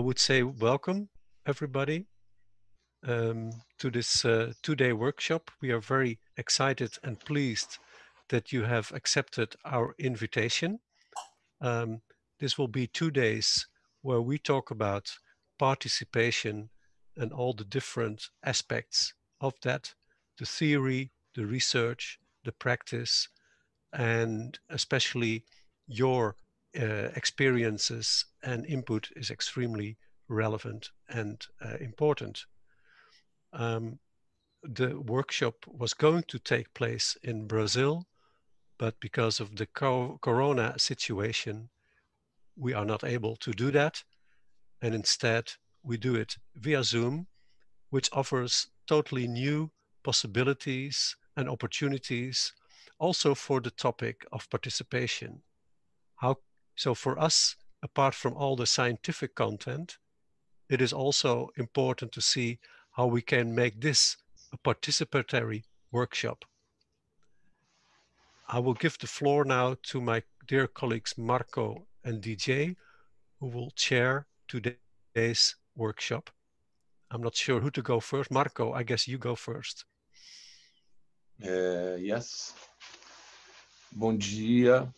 would say welcome, everybody, to this two-day workshop. We are very excited and pleased that you have accepted our invitation. This will be 2 days where we talk about participation and all the different aspects of that, the theory, the research, the practice, and especially your experiences and input is extremely relevant and important. The workshop was going to take place in Brazil, but because of the corona situation, we are not able to do that. And instead, we do it via Zoom, which offers totally new possibilities and opportunities also for the topic of participation. So for us, apart from all the scientific content, it is also important to see how we can make this a participatory workshop. I will give the floor now to my dear colleagues Marco and DJ, who will chair today's workshop. I'm not sure who to go first. Marco, I guess you go first. Yes. Bom dia.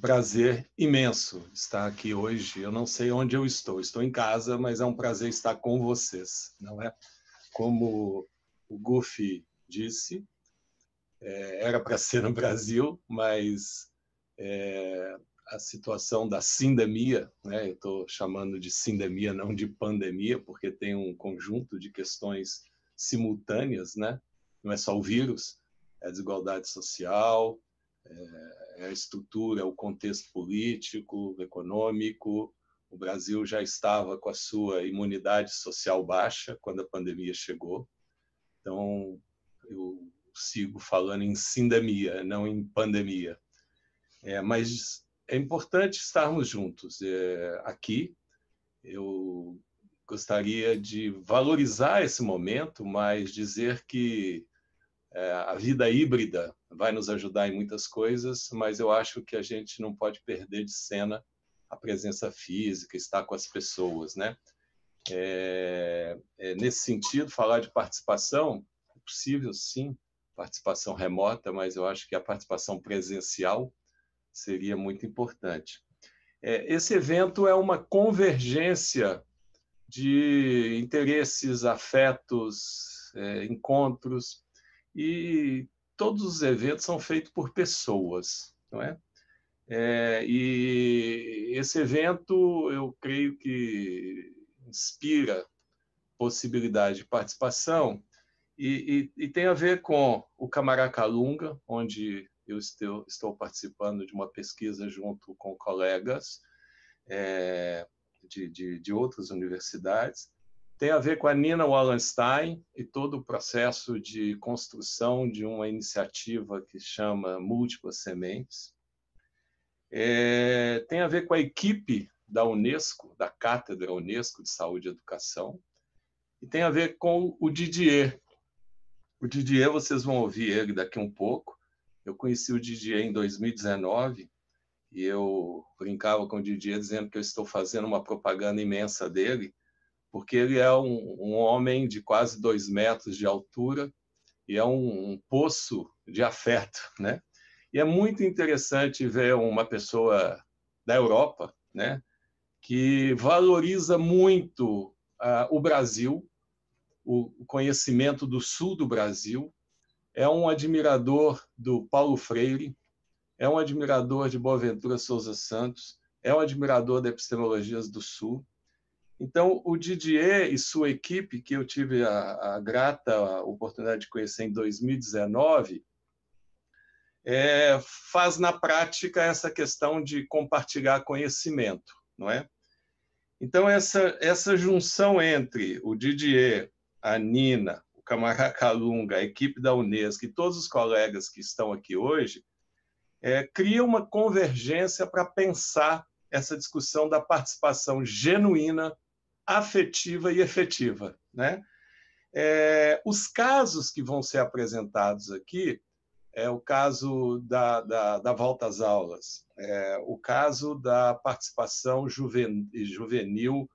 Prazer imenso estar aqui hoje. Eu não sei onde eu estou. Estou em casa, mas é um prazer estar com vocês, não é? Como o Goofy disse, era para ser no Brasil, mas a situação da sindemia, né? Eu estou chamando de sindemia, não de pandemia, porque tem um conjunto de questões simultâneas, né? Não é só o vírus, é a desigualdade social, é a estrutura, o contexto político, econômico. O Brasil já estava com a sua imunidade social baixa quando a pandemia chegou. Então, eu sigo falando em sindemia, não em pandemia. Mas é importante estarmos juntos aqui. Eu gostaria de valorizar esse momento, mas dizer que a vida híbrida vai nos ajudar em muitas coisas, mas eu acho que a gente não pode perder de cena a presença física, estar com as pessoas, né? Nesse sentido, falar de participação, é possível, sim, participação remota, mas eu acho que a participação presencial seria muito importante. Esse evento é uma convergência de interesses, afetos, encontros, e todos os eventos são feitos por pessoas, não é? E esse evento, eu creio que inspira possibilidade de participação e tem a ver com o Camaracalunga, onde eu estou participando de uma pesquisa junto com colegas de outras universidades. Tem a ver com a Nina Wallenstein e todo o processo de construção de uma iniciativa que chama Múltiplas Sementes. Tem a ver com a equipe da Unesco, da Cátedra Unesco de Saúde e Educação, e tem a ver com o Didier. O Didier, vocês vão ouvir ele daqui um pouco. Eu conheci o Didier em 2019 e eu brincava com o Didier dizendo que eu estou fazendo uma propaganda imensa dele, porque ele é um homem de quase 2 metros de altura e é um poço de afeto, né? E é muito interessante ver uma pessoa da Europa, né, que valoriza muito o Brasil, o conhecimento do sul do Brasil, é um admirador do Paulo Freire, é um admirador de Boaventura Souza Santos, é um admirador da epistemologia do sul. Então, o Didier e sua equipe, que eu tive a grata oportunidade de conhecer em 2019, faz na prática essa questão de compartilhar conhecimento, não é? Então, essa junção entre o Didier, a Nina, o Camaracalunga, a equipe da Unesco e todos os colegas que estão aqui hoje, cria uma convergência para pensar essa discussão da participação genuína, afetiva e efetiva, né? Os casos que vão ser apresentados aqui é o caso da volta às aulas, o caso da participação juvenil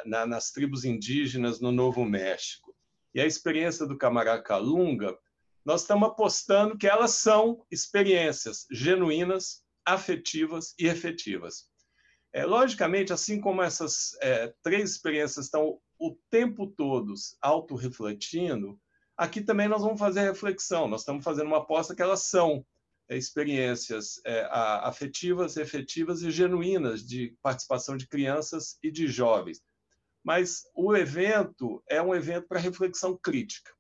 nas tribos indígenas no Novo México. E a experiência do Camaracalunga, nós estamos apostando que elas são experiências genuínas, afetivas e efetivas. Logicamente, assim como essas três experiências estão o tempo todo autorrefletindo, aqui também nós vamos fazer a reflexão. Nós estamos fazendo uma aposta que elas são experiências afetivas, efetivas e genuínas de participação de crianças e de jovens. Mas o evento é um evento para reflexão crítica,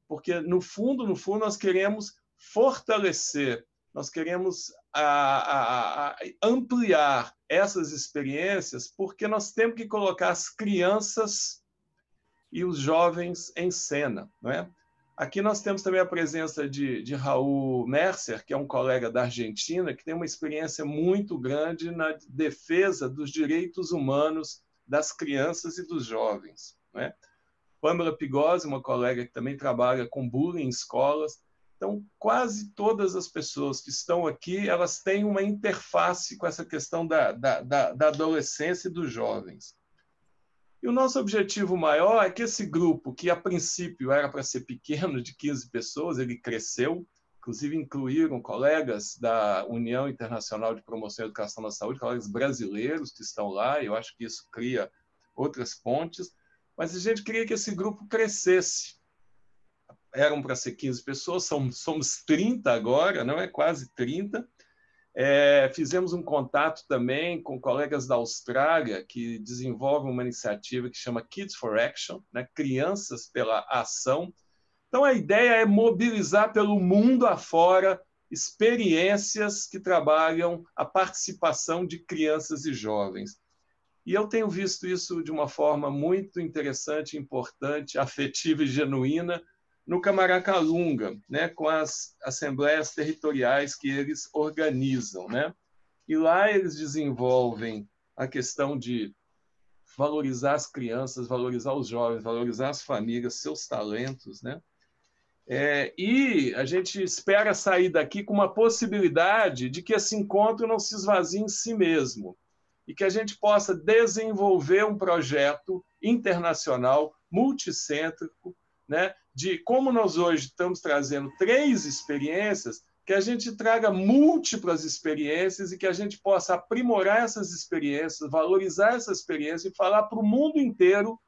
porque, no fundo, nós queremos fortalecer, nós queremos ampliar essas experiências, porque nós temos que colocar as crianças e os jovens em cena, não é? Aqui nós temos também a presença de Raul Mercer, que é um colega da Argentina, que tem uma experiência muito grande na defesa dos direitos humanos das crianças e dos jovens, não é? Pamela Pigosi, uma colega que também trabalha com bullying em escolas. Então, quase todas as pessoas que estão aqui, elas têm uma interface com essa questão da adolescência e dos jovens. E o nosso objetivo maior é que esse grupo, que a princípio era para ser pequeno, de 15 pessoas, ele cresceu, inclusive incluíram colegas da União Internacional de Promoção e Educação na Saúde, colegas brasileiros que estão lá, e eu acho que isso cria outras pontes, mas a gente queria que esse grupo crescesse. Eram para ser 15 pessoas, somos 30 agora, não é? Quase 30. Fizemos um contato também com colegas da Austrália que desenvolvem uma iniciativa que chama Kids for Action, né? Crianças pela Ação. Então, a ideia é mobilizar pelo mundo afora experiências que trabalham a participação de crianças e jovens. E eu tenho visto isso de uma forma muito interessante, importante, afetiva e genuína no Camaracalunga, né, com as assembleias territoriais que eles organizam, né? E lá eles desenvolvem a questão de valorizar as crianças, valorizar os jovens, valorizar as famílias, seus talentos, né? E a gente espera sair daqui com uma possibilidade de que esse encontro não se esvazie em si mesmo e que a gente possa desenvolver um projeto internacional, multicêntrico, né, de como nós hoje estamos trazendo 3 experiências, que a gente traga múltiplas experiências e que a gente possa aprimorar essas experiências, valorizar essa experiência e falar para o mundo inteiro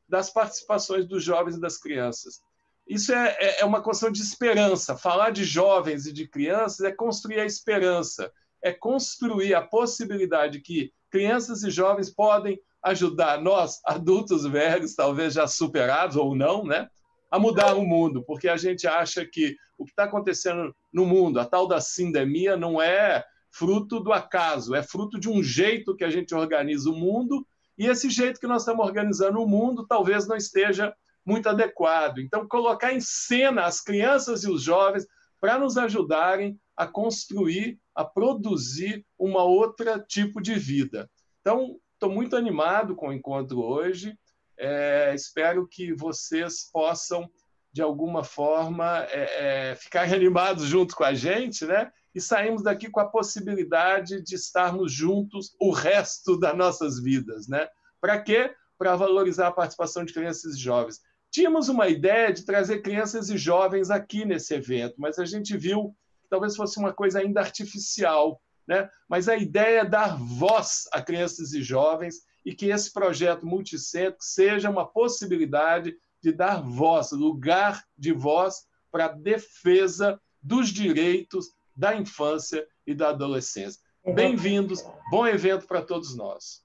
das participações dos jovens e das crianças. Isso é uma questão de esperança. Falar de jovens e de crianças é construir a esperança, é construir a possibilidade que crianças e jovens podem ajudar nós, adultos velhos, talvez já superados ou não, né, a mudar o mundo, porque a gente acha que o que está acontecendo no mundo, a tal da sindemia, não é fruto do acaso, é fruto de um jeito que a gente organiza o mundo, e esse jeito que nós estamos organizando o mundo talvez não esteja muito adequado. Então, colocar em cena as crianças e os jovens para nos ajudarem a construir, a produzir uma outra tipo de vida. Então, estou muito animado com o encontro hoje. Espero que vocês possam, de alguma forma, ficarem animados junto com a gente, né? E saímos daqui com a possibilidade de estarmos juntos o resto das nossas vidas, né? Para quê? Para valorizar a participação de crianças e jovens. Tínhamos uma ideia de trazer crianças e jovens aqui nesse evento, mas a gente viu que talvez fosse uma coisa ainda artificial, né? Mas a ideia é dar voz a crianças e jovens e que esse projeto multicêntrico seja uma possibilidade de dar voz, lugar de voz para a defesa dos direitos da infância e da adolescência. Bem-vindos, bom evento para todos nós.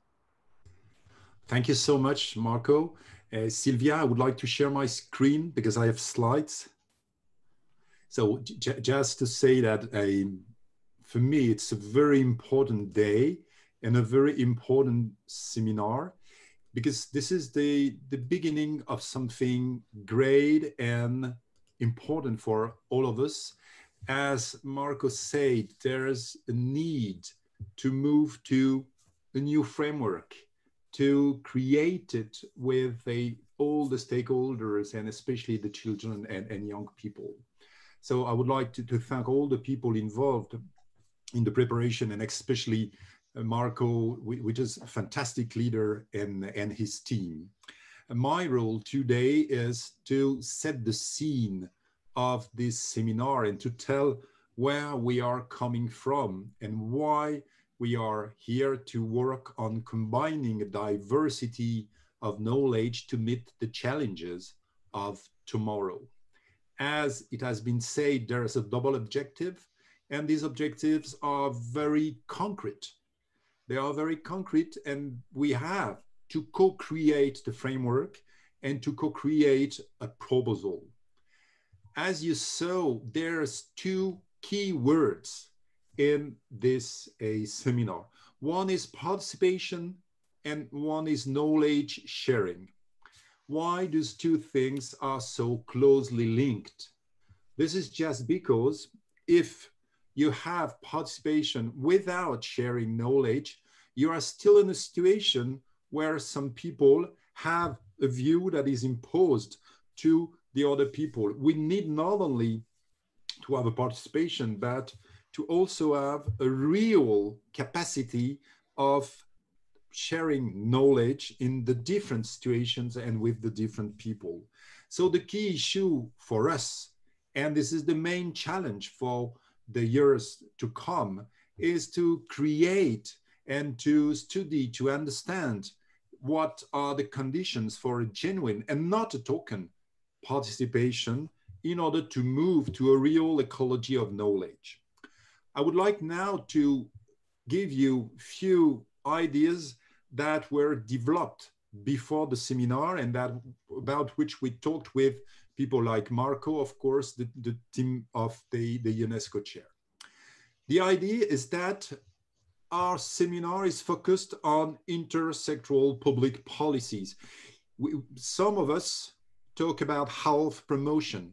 Thank you so much, Marco. Sylvia, I would like to share my screen because I have slides. So just to say that for me, it's a very important day and a very important seminar because this is the beginning of something great and important for all of us. As Marco said, there's a need to move to a new framework, to create it with all the stakeholders and especially the children and young people. So I would like to thank all the people involved in the preparation and especially Marco, which is a fantastic leader, and his team. My role today is to set the scene of this seminar and to tell where we are coming from and why we are here to work on combining a diversity of knowledge to meet the challenges of tomorrow. As it has been said, there is a double objective, and these objectives are very concrete. They are very concrete, and we have to co-create the framework and to co-create a proposal. As you saw, there's two key words in this seminar. One is participation and one is knowledge sharing. Why these two things are so closely linked? This is just because if you have participation without sharing knowledge, you are still in a situation where some people have a view that is imposed to the other people. We need not only to have a participation, but to also have a real capacity of sharing knowledge in the different situations and with the different people. So the key issue for us, and this is the main challenge for the years to come, is to create and to study, to understand what are the conditions for a genuine and not a token participation in order to move to a real ecology of knowledge. I would like now to give you a few ideas that were developed before the seminar and that about which we talked with people like Marco, of course, the team of the UNESCO chair. The idea is that our seminar is focused on intersectoral public policies. Some of us talk about health promotion.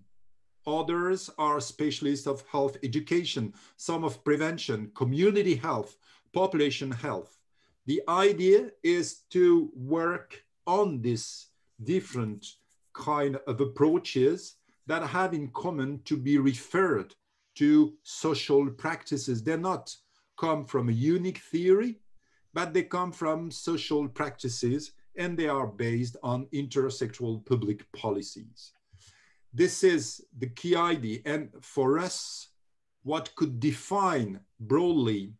Others are specialists of health education, some of prevention, community health, population health. The idea is to work on this different kind of approaches that have in common to be referred to social practices. They're not come from a unique theory, but they come from social practices and they are based on intersectoral public policies. This is the key idea. And for us, what could define broadly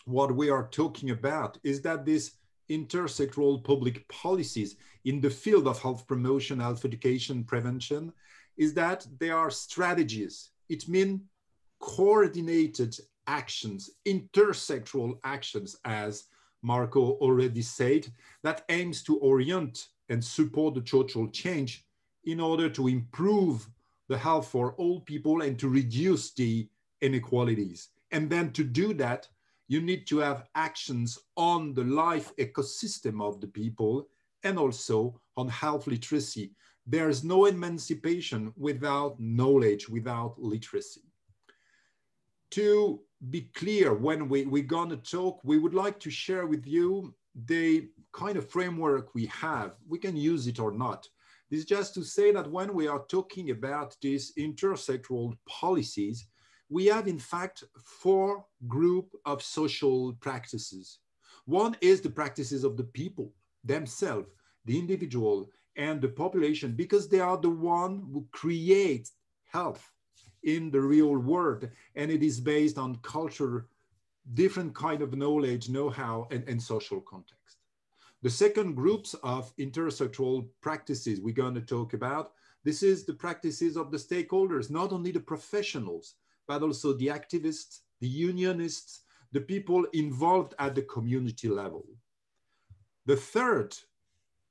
what we are talking about is that these intersectoral public policies in the field of health promotion, health education, prevention, is that they are strategies. It means coordinated actions, intersectoral actions, as Marco already said, that aims to orient and support the social change in order to improve the health for all people and to reduce the inequalities. And then to do that, you need to have actions on the life ecosystem of the people and also on health literacy. There is no emancipation without knowledge, without literacy. To be clear, when we're gonna talk, we would like to share with you the kind of framework we have. We can use it or not. This is just to say that when we are talking about these intersectoral policies, we have in fact 4 groups of social practices. One is the practices of the people themselves, the individual and the population, because they are the one who create health in the real world. And it is based on culture, different kind of knowledge, know-how, and social context. The second groups of intersectoral practices we're going to talk about, this is the practices of the stakeholders, not only the professionals, but also the activists, the unionists, the people involved at the community level. The third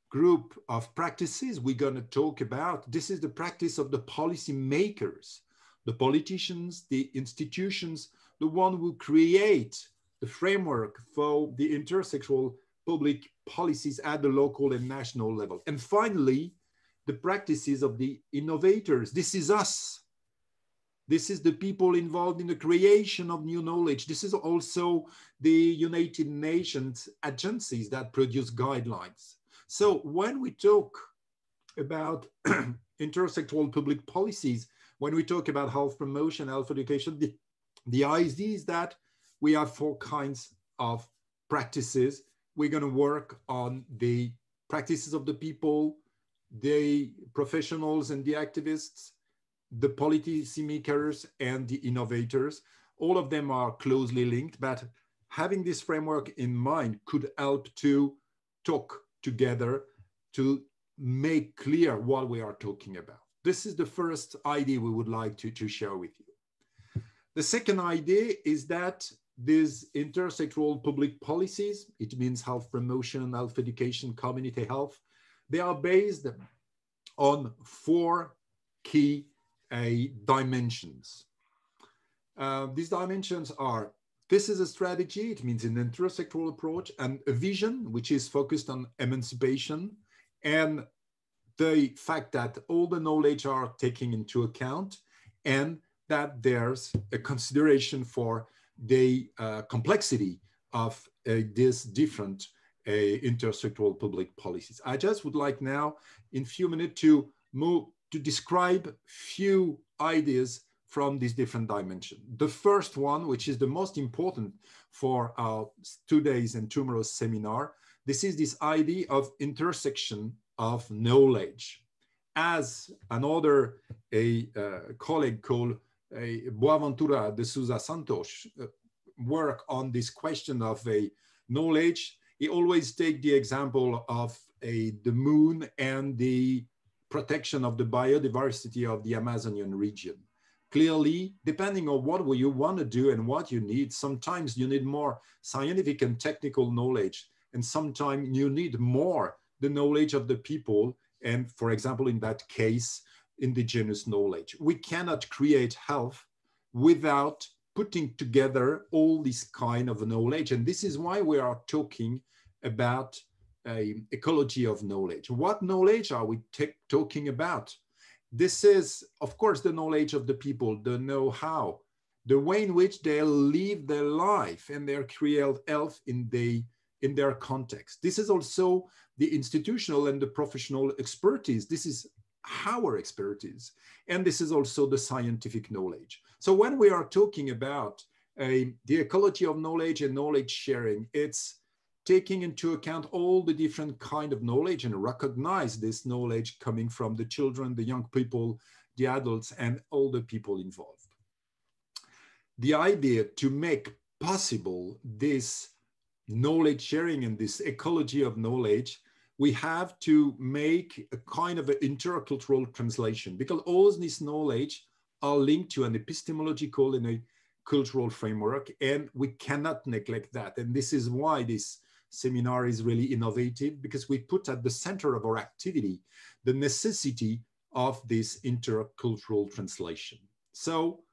group of practices we're going to talk about, this is the practice of the policy makers, the politicians, the institutions, the one who create the framework for the intersectoral public policies at the local and national level. And finally, the practices of the innovators. This is us. This is the people involved in the creation of new knowledge. This is also the United Nations agencies that produce guidelines. So when we talk about intersectoral public policies, when we talk about health promotion, health education, the idea is that we have 4 kinds of practices. We're going to work on the practices of the people, the professionals and the activists, the policymakers and the innovators. All of them are closely linked, but having this framework in mind could help to talk together to make clear what we are talking about. This is the first idea we would like to share with you. The second idea is that these intersectoral public policies, it means health promotion, health education, community health, they are based on four key dimensions. These dimensions are, this is a strategy, it means an intersectoral approach, and a vision, which is focused on emancipation, and the fact that all the knowledge are taken into account, and that there's a consideration for the complexity of these different intersectoral public policies. I just would like now, in a few minutes, to move to describe few ideas from these different dimensions. The first one, which is the most important for our today's and tomorrow's seminar, this is this idea of intersection of knowledge. As another colleague called Boaventura de Sousa Santos work on this question of knowledge, he always take the example of the moon and the protection of the biodiversity of the Amazonian region. Clearly, depending on what you want to do and what you need, sometimes you need more scientific and technical knowledge, and sometimes you need more the knowledge of the people, and for example, in that case, indigenous knowledge. We cannot create health without putting together all this kind of knowledge, and this is why we are talking about ecology of knowledge. What knowledge are we talking about? This is, of course, the knowledge of the people, the know-how, the way in which they live their life and their create health in their context. This is also the institutional and the professional expertise. This is our expertise. And this is also the scientific knowledge. So when we are talking about the ecology of knowledge and knowledge sharing, it's taking into account all the different kind of knowledge and recognize this knowledge coming from the children, the young people, the adults, and all the people involved. The idea to make possible this knowledge sharing and this ecology of knowledge, we have to make a kind of an intercultural translation, because all this knowledge are linked to an epistemological and a cultural framework, and we cannot neglect that. And this is why this seminar is really innovative, because we put at the center of our activity the necessity of this intercultural translation. So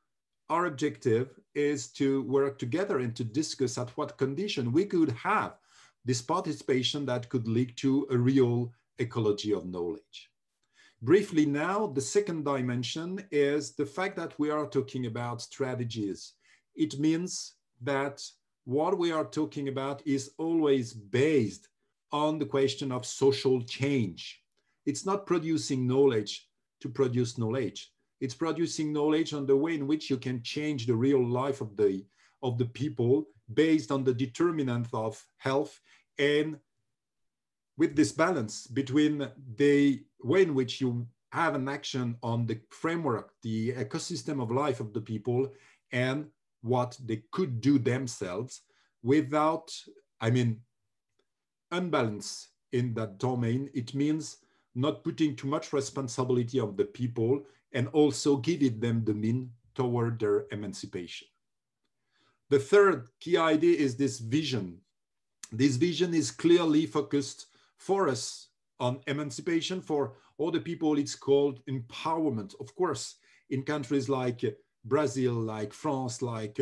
our objective is to work together and to discuss at what condition we could have this participation that could lead to a real ecology of knowledge. Briefly now, the second dimension is the fact that we are talking about strategies. It means that what we are talking about is always based on the question of social change. It's not producing knowledge to produce knowledge. It's producing knowledge on the way in which you can change the real life of the people based on the determinant of health, and with this balance between the way in which you have an action on the framework, the ecosystem of life of the people, and what they could do themselves without, unbalance in that domain. It means not putting too much responsibility of the people and also giving them the mean toward their emancipation. The third key idea is this vision. This vision is clearly focused for us on emancipation. For all the people, it's called empowerment. Of course, in countries like Brazil, like France, like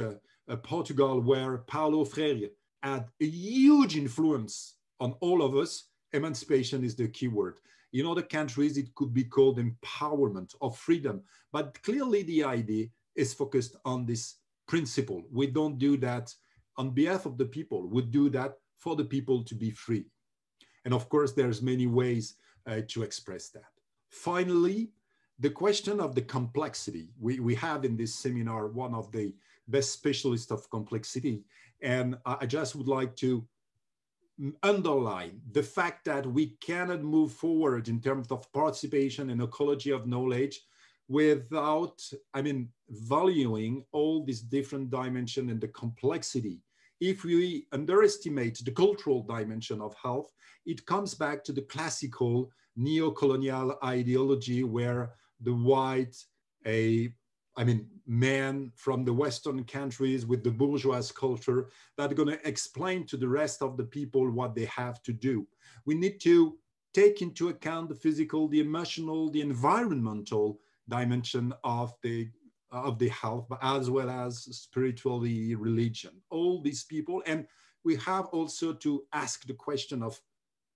Portugal, where Paulo Freire had a huge influence on all of us, emancipation is the key word. In other countries, it could be called empowerment or freedom, but clearly the idea is focused on this principle. We don't do that on behalf of the people, we do that for the people to be free. And of course, there's many ways to express that. Finally, the question of the complexity. We have in this seminar one of the best specialists of complexity. And I just would like to underline the fact that we cannot move forward in terms of participation and ecology of knowledge without, I mean, valuing all these different dimensions and the complexity. If we underestimate the cultural dimension of health, it comes back to the classical neo-colonial ideology where the white, men from the Western countries with the bourgeois culture that are going to explain to the rest of the people what they have to do. We need to take into account the physical, the emotional, the environmental dimension of the health, but as well as spirituality, religion, all these people. And we have also to ask the question of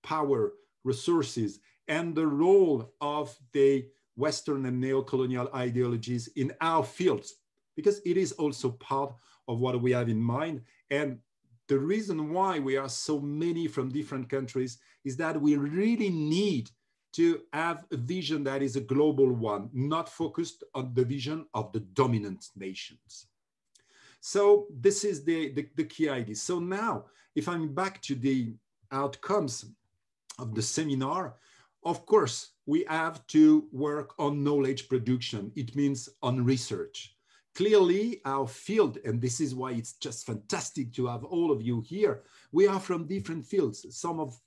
power, resources, and the role of the Western and neo-colonial ideologies in our fields, because it is also part of what we have in mind. And the reason why we are so many from different countries is that we really need to have a vision that is a global one, not focused on the vision of the dominant nations. So this is the key idea. So now, if I'm back to the outcomes of the seminar, of course, we have to work on knowledge production. It means on research. Clearly, our field, and this is why it's just fantastic to have all of you here, we are from different fields. Some of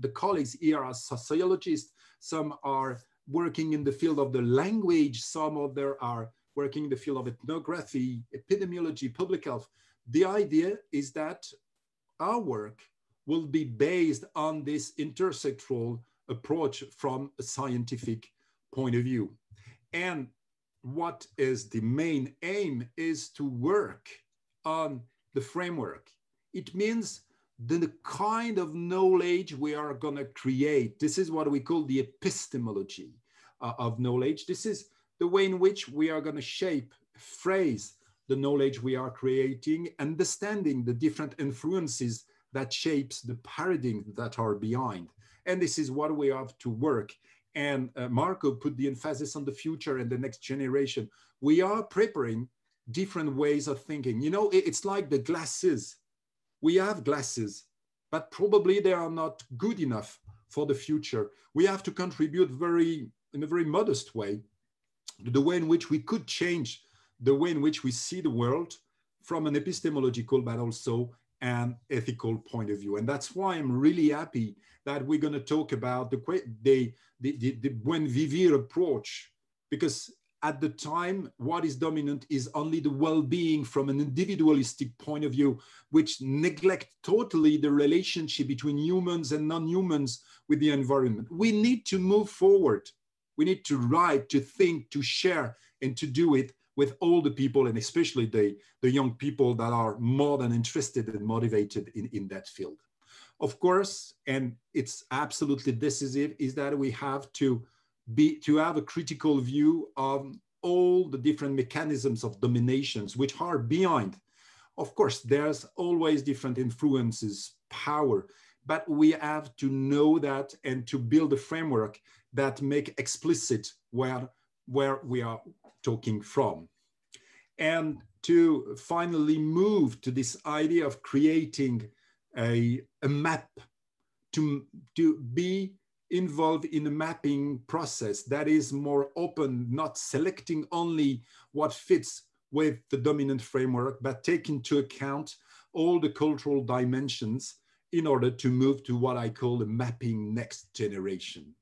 the colleagues here are sociologists, some are working in the field of the language, some of them are working in the field of ethnography, epidemiology, public health. The idea is that our work will be based on this intersectoral approach from a scientific point of view. And what is the main aim is to work on the framework. It means the kind of knowledge we are going to create. This is what we call the epistemology of knowledge. This is the way in which we are going to shape, phrase the knowledge we are creating, understanding the different influences that shapes the paradigms that are behind. And this is what we have to work. And Marco put the emphasis on the future and the next generation. We are preparing different ways of thinking. You know, it's like the glasses. We have glasses, but probably they are not good enough for the future. We have to contribute in a very modest way to the way in which we could change the way in which we see the world from an epistemological, but also an ethical point of view. And that's why I'm really happy that we're going to talk about the buen vivir approach, because at the time, what is dominant is only the well-being from an individualistic point of view, which neglect totally the relationship between humans and non-humans with the environment. We need to move forward. We need to write, to think, to share, and to do it with all the people, and especially the young people that are more than interested and motivated in that field. Of course, and it's absolutely decisive, is that we have to have a critical view of all the different mechanisms of dominations which are behind. Of course, there's always different influences, power, but we have to know that and to build a framework that make explicit where we are talking from. And to finally move to this idea of creating a map, to be involved in a mapping process that is more open, not selecting only what fits with the dominant framework, but take into account all the cultural dimensions in order to move to what I call the mapping next generation.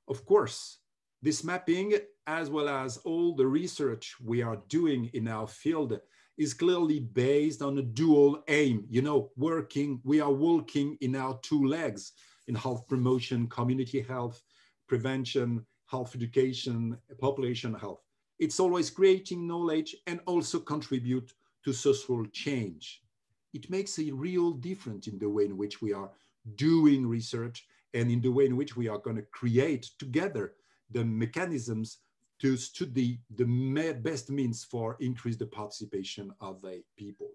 Of course, this mapping, as well as all the research we are doing in our field, is clearly based on a dual aim. You know, we are walking in our two legs, in health promotion, community health, prevention, health education, population health. It's always creating knowledge and also contribute to social change. It makes a real difference in the way in which we are doing research and in the way in which we are going to create together the mechanisms to study the best means for increase the participation of the people.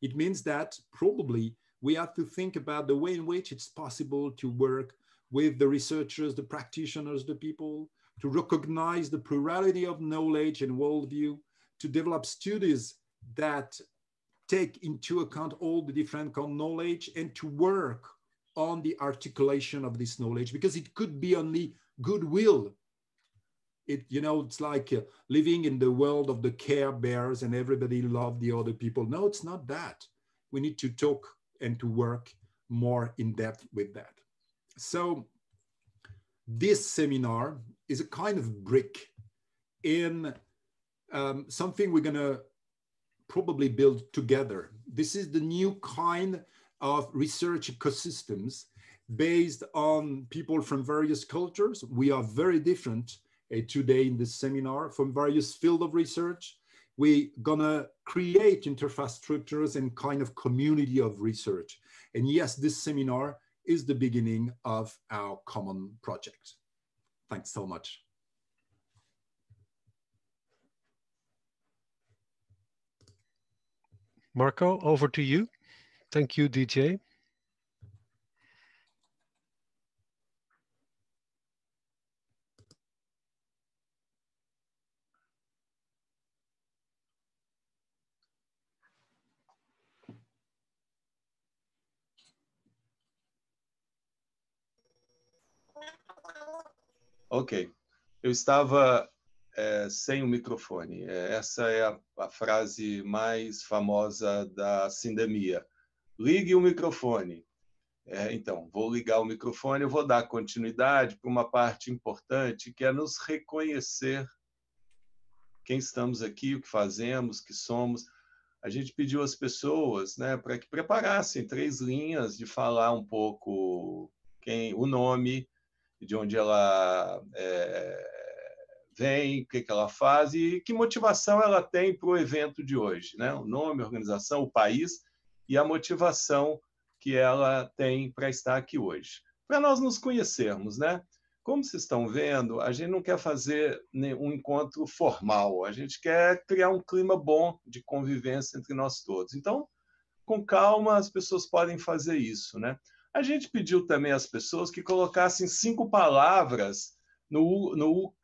It means that probably we have to think about the way in which it's possible to work with the researchers, the practitioners, the people, to recognize the plurality of knowledge and worldview, to develop studies that take into account all the different knowledge, and to work on the articulation of this knowledge, because it could be only goodwill. It's like living in the world of the Care Bears and everybody love the other people. No, it's not that. We need to talk and to work more in depth with that. So this seminar is a kind of brick in something we're gonna probably build together. This is the new kind of research ecosystems based on people from various cultures. We are very different today in this seminar from various fields of research. We're gonna create interface structures and kind of community of research. And yes, this seminar is the beginning of our common project. Thanks so much. Marco, over to you. Thank you, DJ. Ok. Eu estava sem o microfone. Essa é a frase mais famosa da sindemia. Ligue o microfone. Então, vou ligar o microfone, eu vou dar continuidade para uma parte importante, que é nos reconhecer quem estamos aqui, o que fazemos, o que somos. A gente pediu às pessoas, né, para que preparassem 3 linhas de falar um pouco o nome, de onde ela vem, o que ela faz e que motivação ela tem para o evento de hoje, né? O nome, a organização, o país e a motivação que ela tem para estar aqui hoje. Para nós nos conhecermos, né? Como vocês estão vendo, a gente não quer fazer um encontro formal, a gente quer criar um clima bom de convivência entre nós todos. Então, com calma, as pessoas podem fazer isso, né? A gente pediu também às pessoas que colocassem 5 palavras no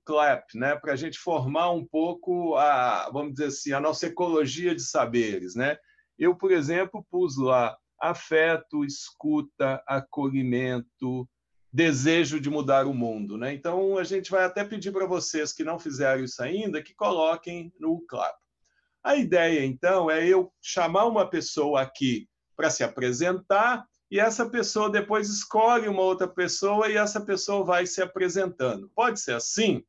clap, né? Para a gente formar um pouco vamos dizer assim, a nossa ecologia de saberes, né? Eu, por exemplo, pus lá afeto, escuta, acolhimento, desejo de mudar o mundo, né? Então, a gente vai até pedir para vocês que não fizeram isso ainda, que coloquem no clap. A ideia, então, é eu chamar uma pessoa aqui para se apresentar e essa pessoa depois escolhe uma outra pessoa e essa pessoa vai se apresentando. Pode ser assim?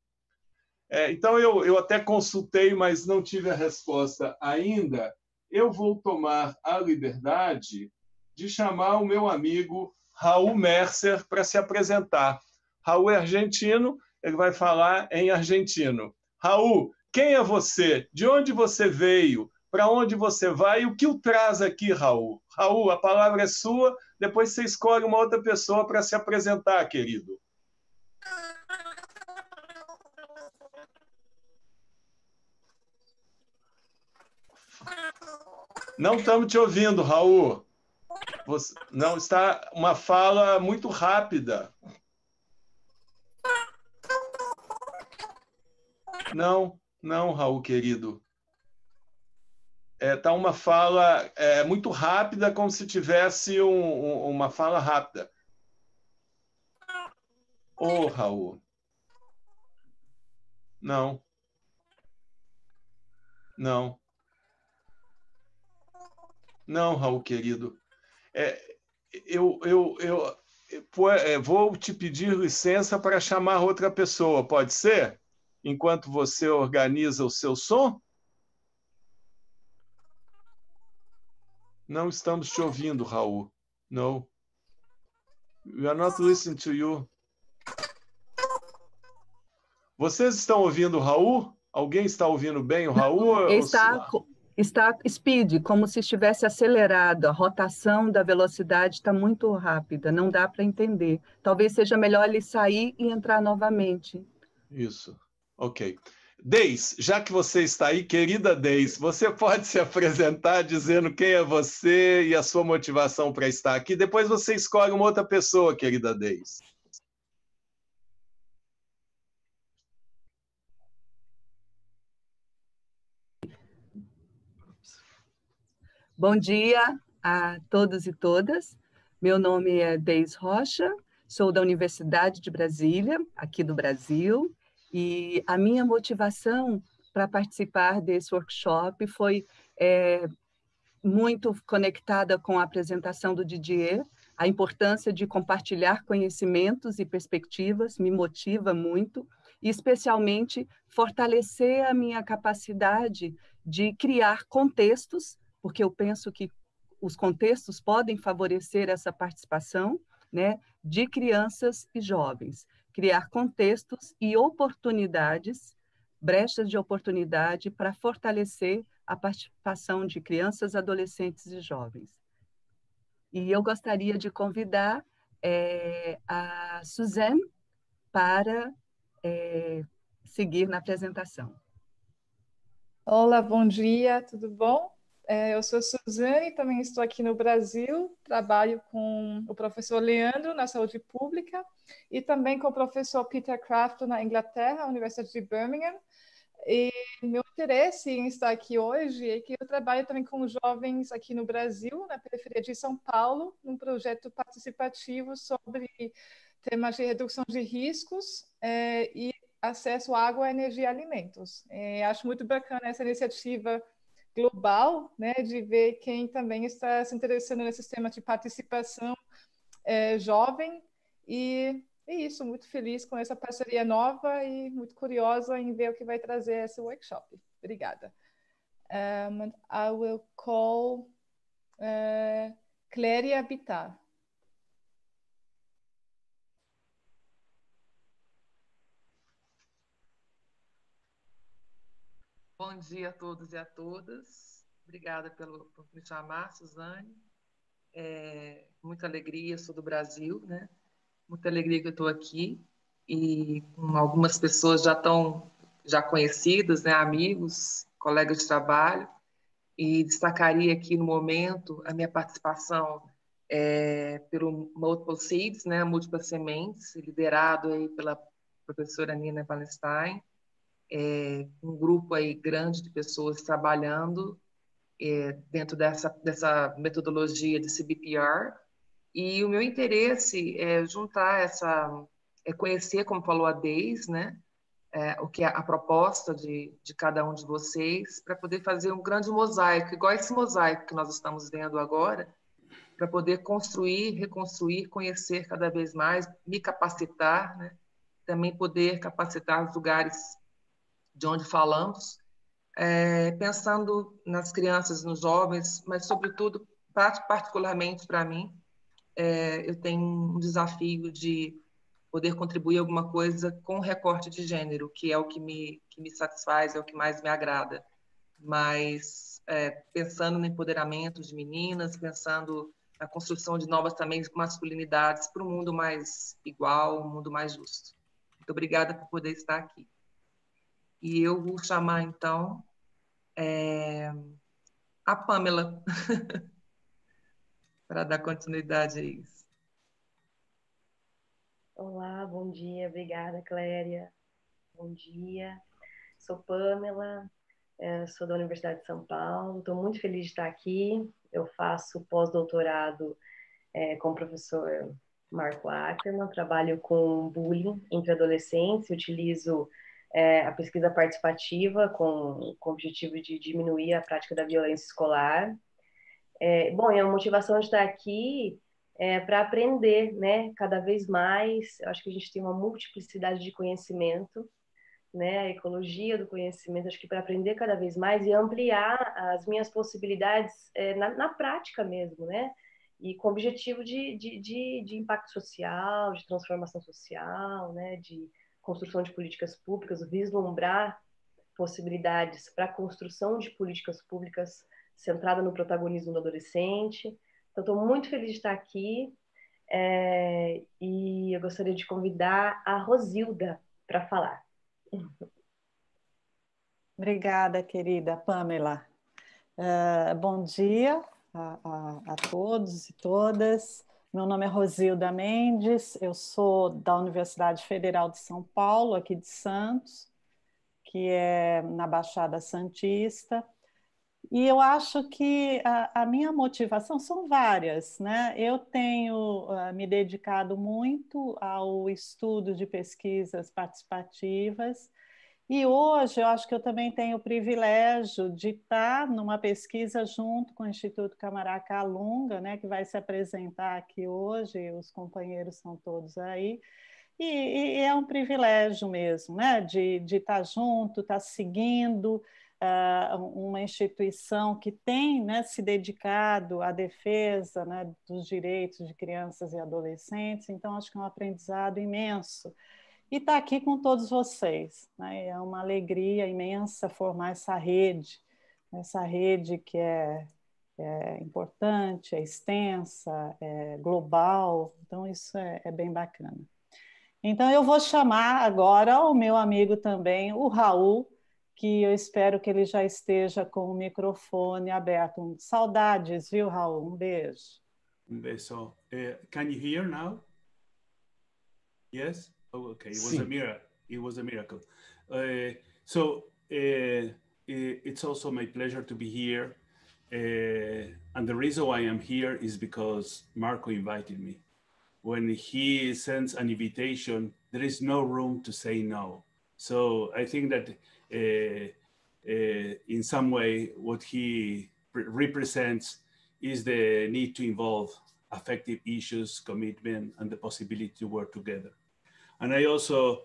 Então, eu até consultei, mas não tive a resposta ainda. Eu vou tomar a liberdade de chamar o meu amigo Raul Mercer para se apresentar. Raul é argentino, ele vai falar em argentino. Raul, quem é você? De onde você veio? Para onde você vai? E o que o traz aqui, Raul? Raul, a palavra é sua, depois você escolhe uma outra pessoa para se apresentar, querido. Não estamos te ouvindo, Raul. Não, está uma fala muito rápida. Não, Raul, querido. Está uma fala muito rápida, como se tivesse uma fala rápida. Ô, Raul. Não, Raul, querido. Eu vou te pedir licença para chamar outra pessoa, pode ser? Enquanto você organiza o seu som? Não estamos te ouvindo, Raul. No. We are not listening to you. Vocês estão ouvindo o Raul? Alguém está ouvindo bem o Raul? Está speed, como se estivesse acelerado. A rotação da velocidade está muito rápida, não dá para entender. Talvez seja melhor ele sair e entrar novamente. Isso, ok. Deis, já que você está aí, querida Deis, você pode se apresentar dizendo quem é você e a sua motivação para estar aqui. Depois você escolhe uma outra pessoa, querida Deis. Bom dia a todos e todas. Meu nome é Deis Rocha, sou da Universidade de Brasília, aqui do Brasil, e a minha motivação para participar desse workshop foi muito conectada com a apresentação do Didier. A importância de compartilhar conhecimentos e perspectivas me motiva muito, e especialmente fortalecer a minha capacidade de criar contextos, porque eu penso que os contextos podem favorecer essa participação, né, de crianças e jovens. Criar contextos e oportunidades, brechas de oportunidade para fortalecer a participação de crianças, adolescentes e jovens. E eu gostaria de convidar a Suzanne para seguir na apresentação. Olá, bom dia, tudo bom? Eu sou Suzane, também estou aqui no Brasil, trabalho com o professor Leandro na saúde pública e também com o professor Peter Crafton na Inglaterra, Universidade de Birmingham. E meu interesse em estar aqui hoje é que eu trabalho também com jovens aqui no Brasil, na periferia de São Paulo, num projeto participativo sobre temas de redução de riscos e acesso à água, energia e alimentos. Acho muito bacana essa iniciativa global, né, de ver quem também está se interessando nesse tema de participação jovem. E é isso, muito feliz com essa parceria nova e muito curiosa em ver o que vai trazer esse workshop. Obrigada. And I will call Cléria Bittar. Bom dia a todos e a todas. Obrigada por me chamar, Suzane. Muita alegria, sou do Brasil, né? Muita alegria que eu estou aqui e com algumas pessoas já conhecidas, né? Amigos, colegas de trabalho, e destacaria aqui no momento a minha participação pelo Multiple Seeds, né? Múltiplas Sementes, liderado aí pela professora Nina Wallenstein. Um grupo aí grande de pessoas trabalhando dentro dessa metodologia de CBPR, e o meu interesse é juntar conhecer, como falou a Deis, né, o que é a proposta de cada um de vocês, para poder fazer um grande mosaico, igual esse mosaico que nós estamos vendo agora, para poder construir, reconstruir, conhecer cada vez mais, me capacitar, né, também poder capacitar os lugares de onde falamos, pensando nas crianças, nos jovens, mas, sobretudo, particularmente para mim, eu tenho um desafio de poder contribuir alguma coisa com recorte de gênero, que é o que me satisfaz, é o que mais me agrada. Mas pensando no empoderamento de meninas, pensando na construção de novas também masculinidades para um mundo mais igual, um mundo mais justo. Muito obrigada por poder estar aqui. E eu vou chamar, então, a Pamela para dar continuidade a isso. Olá, bom dia. Obrigada, Cléria. Bom dia. Sou Pamela, sou da Universidade de São Paulo. Estou muito feliz de estar aqui. Eu faço pós-doutorado com o professor Marco Ackerman. Trabalho com bullying entre adolescentes. Utilizo a pesquisa participativa com o objetivo de diminuir a prática da violência escolar. Bom, e a motivação de estar aqui para aprender, né, cada vez mais. Eu acho que a gente tem uma multiplicidade de conhecimento, né, a ecologia do conhecimento, acho que para aprender cada vez mais e ampliar as minhas possibilidades na prática mesmo, né, e com o objetivo de impacto social, de transformação social, né, de construção de políticas públicas, vislumbrar possibilidades para a construção de políticas públicas centrada no protagonismo do adolescente. Então, estou muito feliz de estar aqui e eu gostaria de convidar a Rosilda para falar. Obrigada, querida Pamela. Bom dia a todos e todas. Meu nome é Rosilda Mendes, eu sou da Universidade Federal de São Paulo, aqui de Santos, que é na Baixada Santista. E eu acho que a minha motivação são várias, né? Eu tenho me dedicado muito ao estudo de pesquisas participativas, e hoje eu acho que eu também tenho o privilégio de estar numa pesquisa junto com o Instituto Camaracá Lunga, né, que vai se apresentar aqui hoje, os companheiros são todos aí, e é um privilégio mesmo, né, de estar junto, estar seguindo uma instituição que tem, né, se dedicado à defesa, né, dos direitos de crianças e adolescentes, então acho que é um aprendizado imenso. E estar aqui com todos vocês, né? É uma alegria imensa formar essa rede que é importante, é extensa, é global, então isso é bem bacana. Então eu vou chamar agora o meu amigo também, o Raul, que eu espero que ele já esteja com o microfone aberto. Saudades, viu, Raul? Um beijo. Um beijo. Can you hear now? Yes? Oh, okay. It was a Sim. miracle. It was a miracle. It's also my pleasure to be here. And the reason why I'm here is because Marco invited me. When he sends an invitation, there is no room to say no. So I think that in some way, what he represents is the need to involve affective issues, commitment, and the possibility to work together. And I also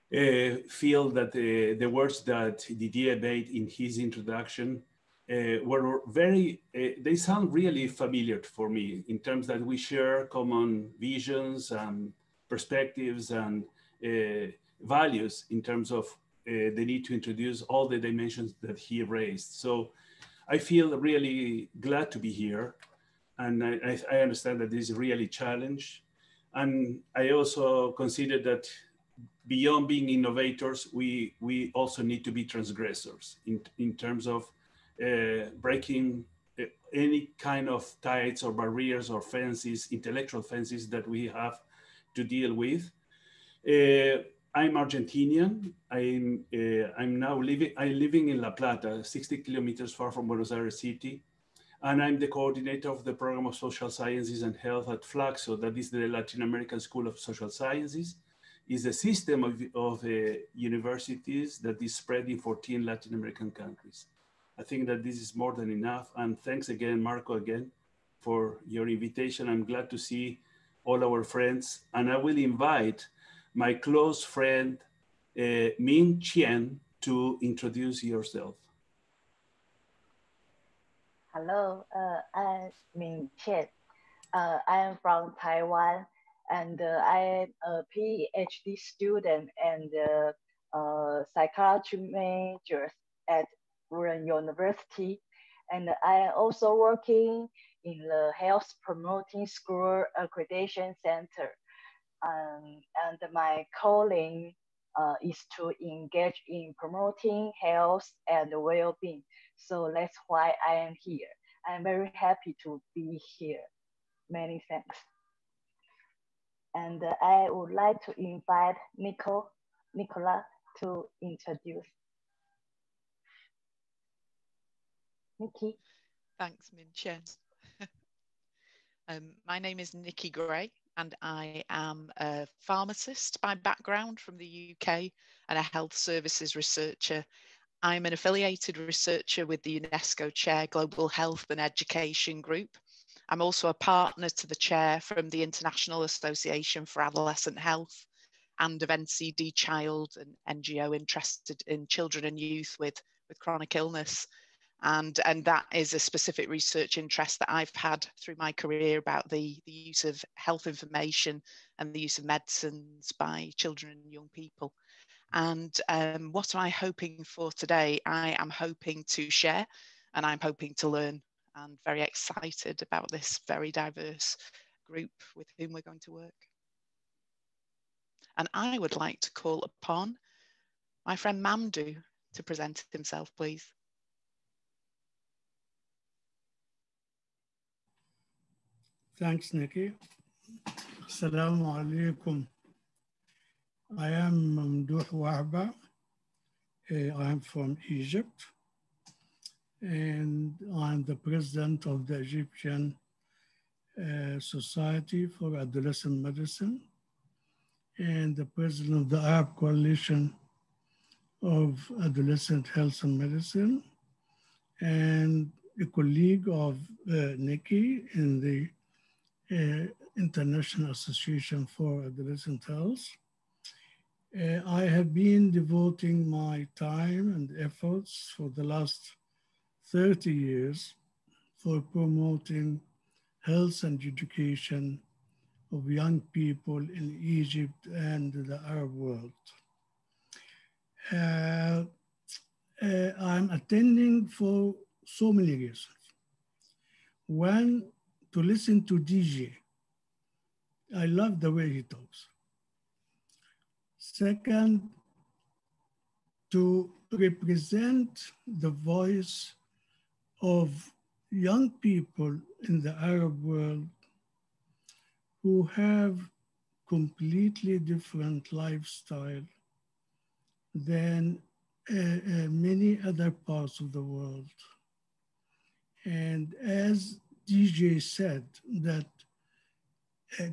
feel that the words that Didier made in his introduction were very, they sound really familiar for me in terms that we share common visions and perspectives and values in terms of the need to introduce all the dimensions that he raised. So I feel really glad to be here. And I understand that this is really a challenge. And I also consider that beyond being innovators, we also need to be transgressors in terms of breaking any kind of ties or barriers or fences, intellectual fences that we have to deal with. I'm Argentinian. I'm now living in La Plata, 60 kilometers far from Buenos Aires city. And I'm the coordinator of the program of social sciences and health at Flaxo, that is the Latin American School of Social Sciences. Is a system of universities that is spread in 14 Latin American countries. I think that this is more than enough. And thanks again, Marco, again, for your invitation. I'm glad to see all our friends. And I will invite my close friend, Min Qian, to introduce yourself. Hello, I'm Min Qian. I am from Taiwan. And I am a PhD student and psychiatry major at Wuhan University. And I am also working in the Health Promoting School Accreditation Center. And my calling is to engage in promoting health and well-being. So that's why I am here. I'm very happy to be here. Many thanks. And I would like to invite Nicola to introduce. Nikki. Thanks, Min Chen. My name is Nikki Gray, and I am a pharmacist by background from the UK and a health services researcher. I'm an affiliated researcher with the UNESCO Chair Global Health and Education Group. I'm also a partner to the chair from the International Association for Adolescent Health and of NCD Child, an NGO interested in children and youth with chronic illness. And that is a specific research interest that I've had through my career about the use of health information and the use of medicines by children and young people. And what am I hoping for today? I am hoping to share, and I'm hoping to learn, and very excited about this very diverse group with whom we're going to work. And I would like to call upon my friend Mamdou to present himself, please. Thanks, Nikki. Assalamu alaikum. I am Mamdou Wahba. I am from Egypt. and I'm the president of the Egyptian Society for Adolescent Medicine and the president of the Arab Coalition of Adolescent Health and Medicine, and a colleague of Nikki in the International Association for Adolescent Health. I have been devoting my time and efforts for the last 30 years for promoting health and education of young people in Egypt and the Arab world. I'm attending for so many reasons. One, to listen to DJ. I love the way he talks. Second, to represent the voice of young people in the Arab world who have completely different lifestyle than many other parts of the world. And as DJ said, that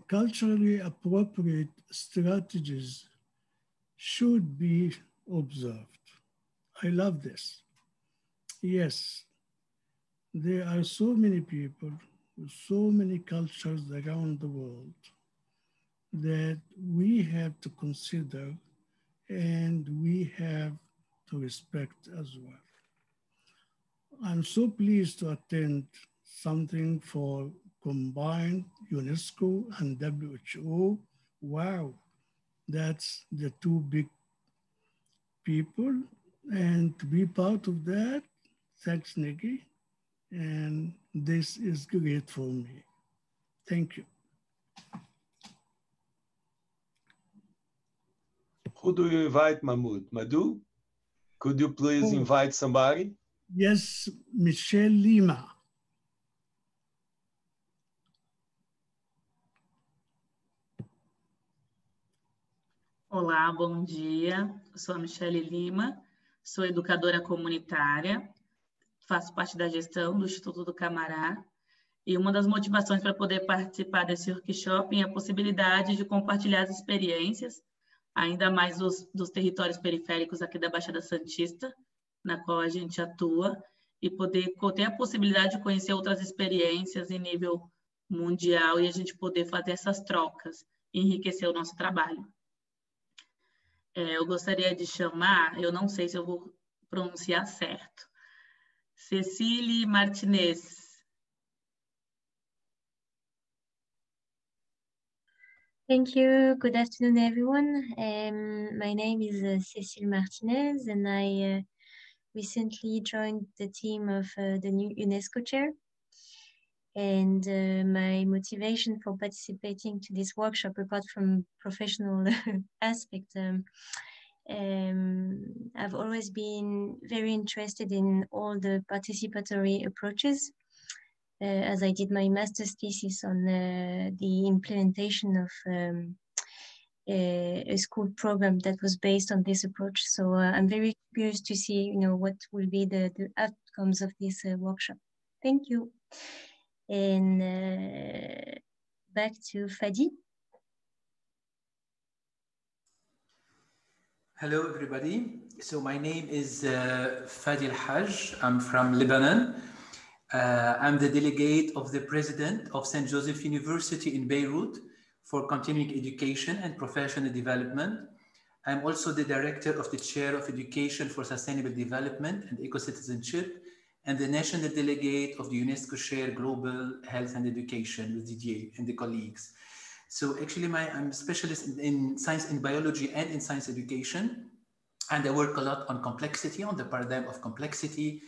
culturally appropriate strategies should be observed. I love this. Yes, there are so many people with so many cultures around the world that we have to consider and we have to respect as well. I'm so pleased to attend something for combined UNESCO and WHO. Wow, that's the two big people. And to be part of that, thanks, Nikki. And this is great for me. Thank you. Who do you invite, Mahmoud? Madhu? Could you please invite somebody? Yes, Michelle Lima. Olá, bom dia. Eu sou a Michelle Lima, sou educadora comunitária, faço parte da gestão do Instituto do Camará, e uma das motivações para poder participar desse workshop é a possibilidade de compartilhar as experiências, ainda mais dos territórios periféricos aqui da Baixada Santista, na qual a gente atua, e poder ter a possibilidade de conhecer outras experiências em nível mundial e a gente poder fazer essas trocas e enriquecer o nosso trabalho. Eu gostaria de chamar, eu não sei se eu vou pronunciar certo, Cecília Martinez. Thank you. Good afternoon, everyone. My name is Cécile Martinez, and I recently joined the team of the new UNESCO chair. And my motivation for participating to this workshop, apart from professional aspect, I've always been very interested in all the participatory approaches, as I did my master's thesis on the implementation of a school program that was based on this approach. So I'm very curious to see, what will be the outcomes of this workshop. Thank you. And back to Fadi. Hello, everybody. So my name is Fadi El-Haj. I'm from Lebanon. I'm the delegate of the president of St. Joseph University in Beirut for continuing education and professional development. I'm also the director of the chair of education for sustainable development and eco-citizenship, and the national delegate of the UNESCO Chair Global Health and Education with Didier and the colleagues. So actually I'm a specialist in science and biology and in science education. And I work a lot on complexity, on the paradigm of complexity.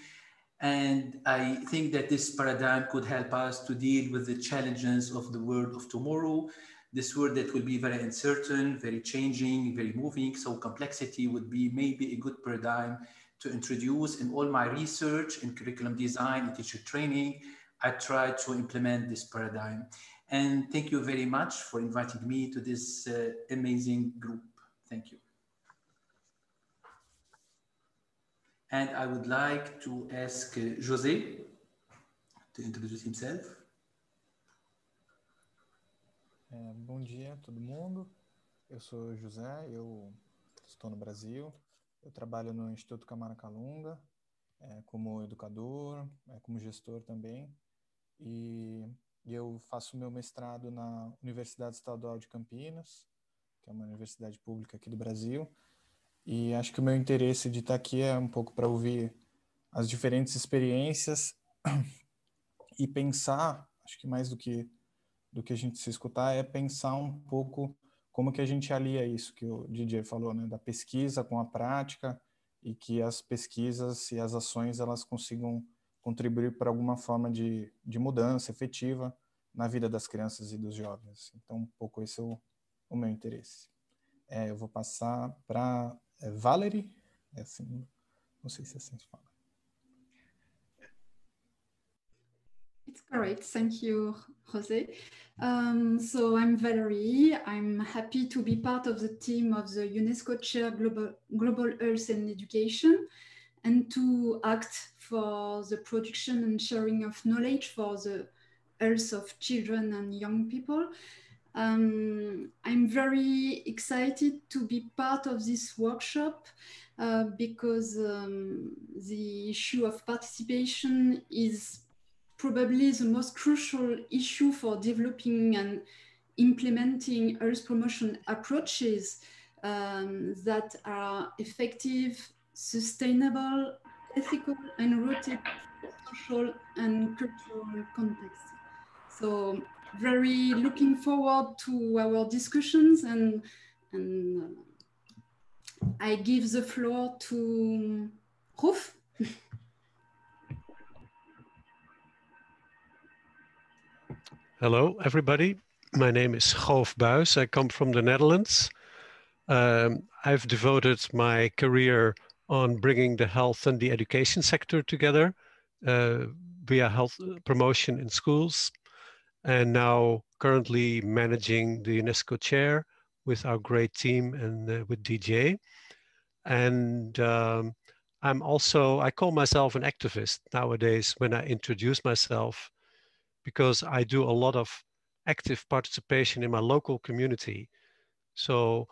And I think that this paradigm could help us to deal with the challenges of the world of tomorrow, this world that will be very uncertain, very changing, very moving. So complexity would be maybe a good paradigm to introduce. In all my research in curriculum design and teacher training, I try to implement this paradigm. And thank you very much for inviting me to this amazing group. Thank you. And I would like to ask José to introduce himself. Bom dia, todo mundo. Eu sou José, eu estou no Brasil. Eu trabalho no Instituto Camaracalunga como educador, como gestor também. E eu faço meu mestrado na Universidade Estadual de Campinas, que é uma universidade pública aqui do Brasil. E acho que o meu interesse de estar aqui é um pouco para ouvir as diferentes experiências e pensar, acho que mais do que a gente se escutar, é pensar um pouco como que a gente alia isso que o DJ falou, né, da pesquisa com a prática, e que as pesquisas e as ações elas consigam contribuir para alguma forma de mudança efetiva na vida das crianças e dos jovens. Então, um pouco esse é o meu interesse. Eu vou passar para Valerie, assim, não sei se assim se fala. It's correct. Thank you, José. So I'm Valerie. I'm happy to be part of the team of the UNESCO Chair Global Health and Education, and to act for the production and sharing of knowledge for the health of children and young people. I'm very excited to be part of this workshop because the issue of participation is probably the most crucial issue for developing and implementing health promotion approaches that are effective, sustainable, ethical, and rooted in social and cultural context. So very looking forward to our discussions, and I give the floor to Rolf. Hello, everybody. My name is Rolf Buijs. I come from the Netherlands. I've devoted my career on bringing the health and the education sector together via health promotion in schools, and now currently managing the UNESCO chair with our great team and with DJ. And I call myself an activist nowadays when I introduce myself, because I do a lot of active participation in my local community. So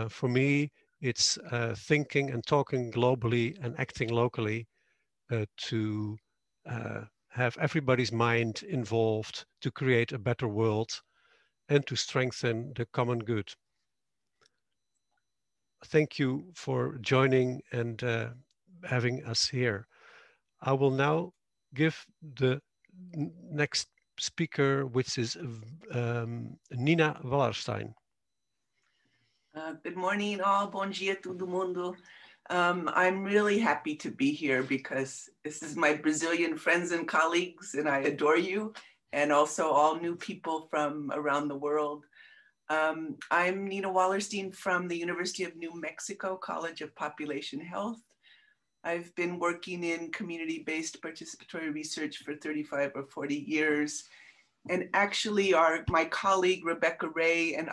for me, it's thinking and talking globally and acting locally to have everybody's mind involved to create a better world and to strengthen the common good. Thank you for joining and having us here. I will now give the next speaker, which is Nina Wallerstein. Good morning, all. Bom dia, todo mundo. I'm really happy to be here because this is my Brazilian friends and colleagues, and I adore you, and also all new people from around the world. I'm Nina Wallerstein from the University of New Mexico College of Population Health. I've been working in community-based participatory research for 35 or 40 years. And actually my colleague, Rebecca Ray, and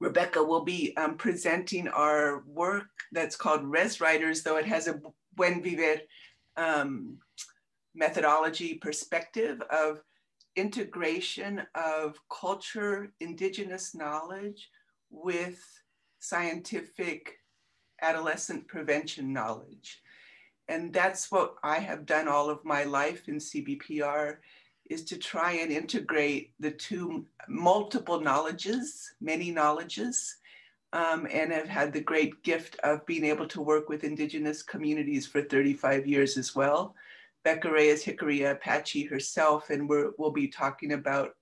Rebecca will be presenting our work that's called Res Writers, though it has a Buen Viver methodology perspective of integration of culture, indigenous knowledge with scientific adolescent prevention knowledge. And that's what I have done all of my life in CBPR, is to try and integrate the two multiple knowledges, many knowledges, and have had the great gift of being able to work with indigenous communities for 35 years as well. Becca Ray is Hickory Apache herself, and we'll be talking about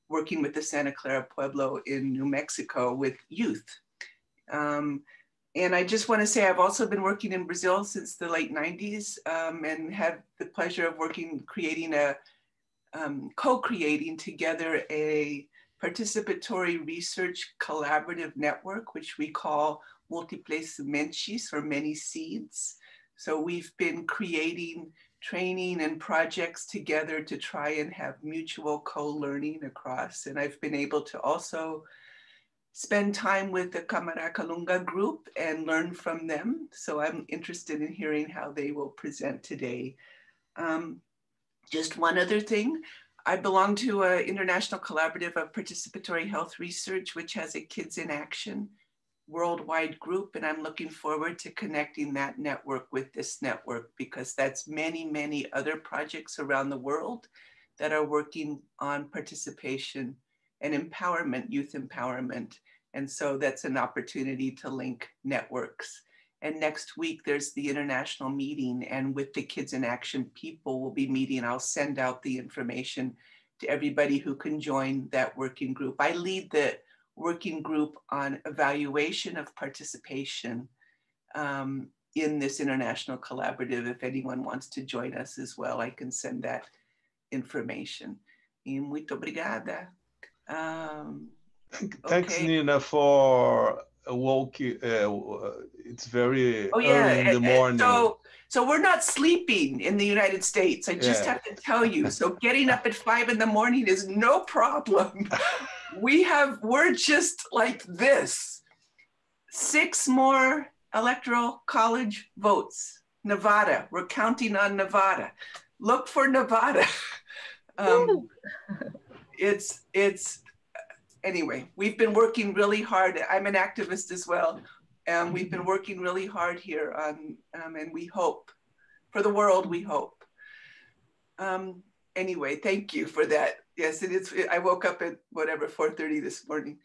working with the Santa Clara Pueblo in New Mexico with youth. And I just want to say I've also been working in Brazil since the late 90s and have the pleasure of co-creating together a participatory research collaborative network, which we call Múltiples Sementes, or many seeds. So we've been creating training and projects together to try and have mutual co-learning across. And I've been able to also spend time with the Kamara Kalunga group and learn from them. So I'm interested in hearing how they will present today. Just one other thing. I belong to an international collaborative of participatory health research, which has a Kids in Action worldwide group. And I'm looking forward to connecting that network with this network, because that's many, many other projects around the world that are working on participation and empowerment, youth empowerment. And so that's an opportunity to link networks. And next week, there's the international meeting, and with the Kids in Action people will be meeting. I'll send out the information to everybody who can join that working group. I lead the working group on evaluation of participation in this international collaborative. If anyone wants to join us as well, I can send that information. E muito obrigada. Thanks, Okay. Nina, for walking. It's very Oh yeah, early in the morning. So we're not sleeping in the United States. I just have to tell you. So getting up at 5 in the morning is no problem. We're just like this. 6 more electoral college votes. Nevada, we're counting on Nevada. Look for Nevada. Anyway, we've been working really hard. I'm an activist as well. We've been working really hard here on, and we hope, for the world, we hope. Anyway, thank you for that. Yes, it is. I woke up at whatever, 4:30 this morning,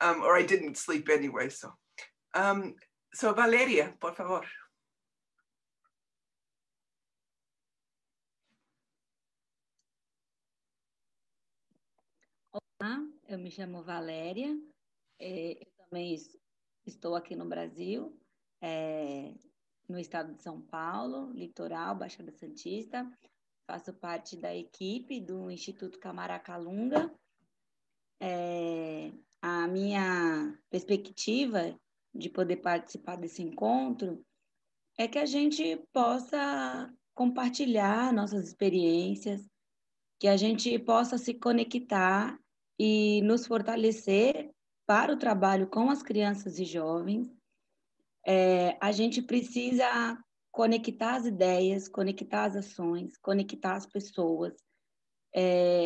or I didn't sleep anyway, so. So Valeria, por favor. Olá, eu me chamo Valéria, eu também estou aqui no Brasil, no estado de São Paulo, litoral, Baixada Santista, faço parte da equipe do Instituto Kamara Kalunga. A minha perspectiva de poder participar desse encontro é que a gente possa compartilhar nossas experiências, que a gente possa se conectar e nos fortalecer para o trabalho com as crianças e jovens. A gente precisa conectar as ideias, conectar as ações, conectar as pessoas.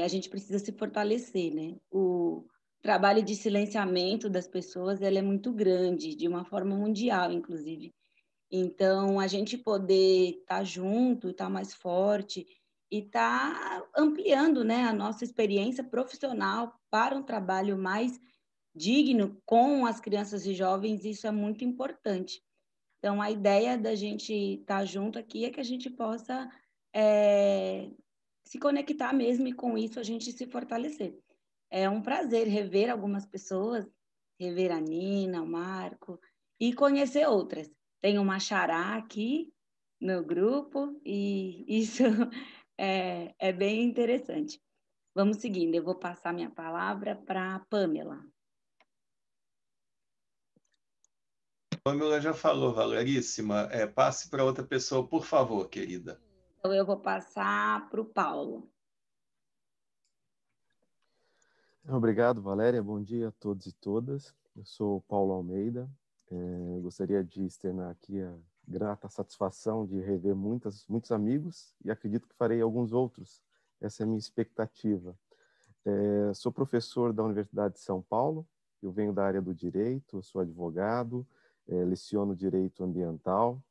A gente precisa se fortalecer, né? O trabalho de silenciamento das pessoas, ela é muito grande, de uma forma mundial, inclusive. Então, a gente poder estar junto, estar mais forte e estar ampliando, né, a nossa experiência profissional para um trabalho mais digno com as crianças e jovens, isso é muito importante. Então, a ideia da gente estar junto aqui é que a gente possa se conectar mesmo, e com isso a gente se fortalecer. É um prazer rever algumas pessoas, rever a Nina, o Marco, e conhecer outras. Tem uma xará aqui no grupo, e isso é bem interessante. Vamos seguindo, eu vou passar minha palavra para a Pamela. Pamela já falou, Valeríssima. Passe para outra pessoa, por favor, querida. Então, eu vou passar para o Paulo. Obrigado, Valéria. Bom dia a todos e todas. Eu sou Paulo Almeida. Gostaria de externar aqui a grata satisfação de rever muitos amigos, e acredito que farei alguns outros. Essa é a minha expectativa. Sou professor da Universidade de São Paulo. Eu venho da área do direito, sou advogado, leciono direito ambiental.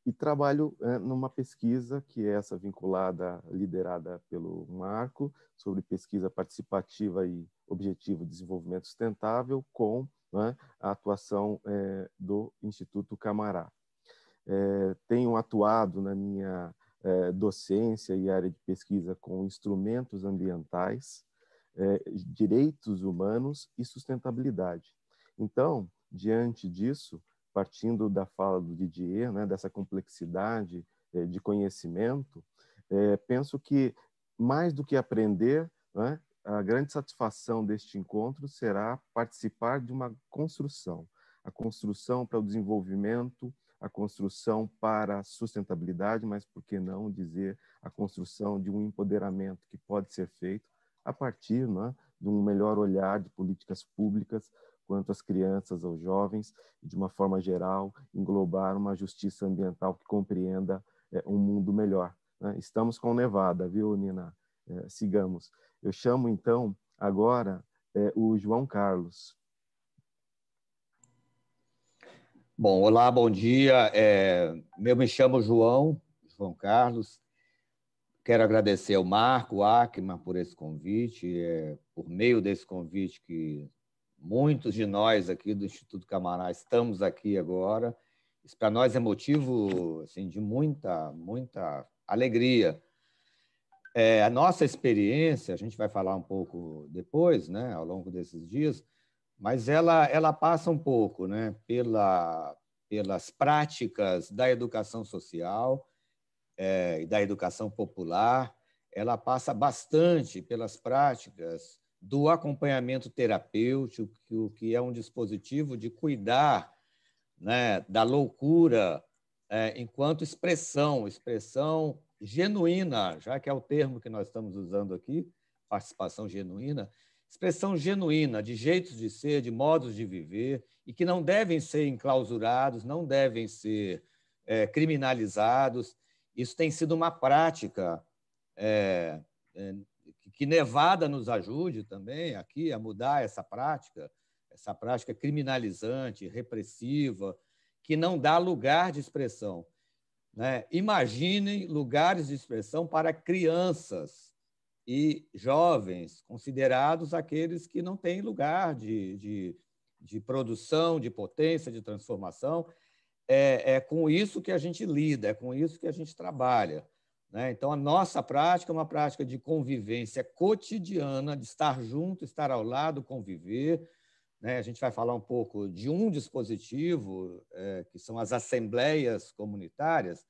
E trabalho numa pesquisa que é essa vinculada, liderada pelo Marco, sobre pesquisa participativa e objetivo de desenvolvimento sustentável, com a atuação do Instituto Kamara. Tenho atuado na minha docência e área de pesquisa com instrumentos ambientais, direitos humanos e sustentabilidade. Então, diante disso, partindo da fala do Didier, dessa complexidade de conhecimento, penso que, mais do que aprender, a grande satisfação deste encontro será participar de uma construção. A construção para o desenvolvimento, a construção para a sustentabilidade, mas por que não dizer a construção de um empoderamento que pode ser feito a partir, né, de um melhor olhar de políticas públicas quanto às crianças, aos jovens, e de uma forma geral, englobar uma justiça ambiental que compreenda um mundo melhor. Né? Estamos com nevada, viu, Nina? Sigamos. Eu chamo, então, agora o João Carlos. Bom, olá, bom dia. Eu me chamo João Carlos. Quero agradecer ao Marco Ackman por esse convite, por meio desse convite que muitos de nós aqui do Instituto Camará estamos aqui agora. Isso para nós é motivo assim, de muita alegria. A nossa experiência, a gente vai falar um pouco depois, né, ao longo desses dias, mas ela passa um pouco, né, pelas práticas da educação social e da educação popular. Ela passa bastante pelas práticas do acompanhamento terapêutico, que é um dispositivo de cuidar, né, da loucura enquanto expressão genuína, já que é o termo que nós estamos usando aqui, participação genuína, expressão genuína de jeitos de ser, de modos de viver, e que não devem ser enclausurados, não devem ser criminalizados. Isso tem sido uma prática que Nevada nos ajude também aqui a mudar essa prática criminalizante, repressiva, que não dá lugar de expressão. Né? Imaginem lugares de expressão para crianças e jovens, considerados aqueles que não têm lugar de produção, de potência, de transformação. É com isso que a gente lida, é com isso que a gente trabalha. Né? Então, a nossa prática é uma prática de convivência cotidiana, de estar junto, estar ao lado, conviver. Né? A gente vai falar um pouco de um dispositivo, que são as assembleias comunitárias,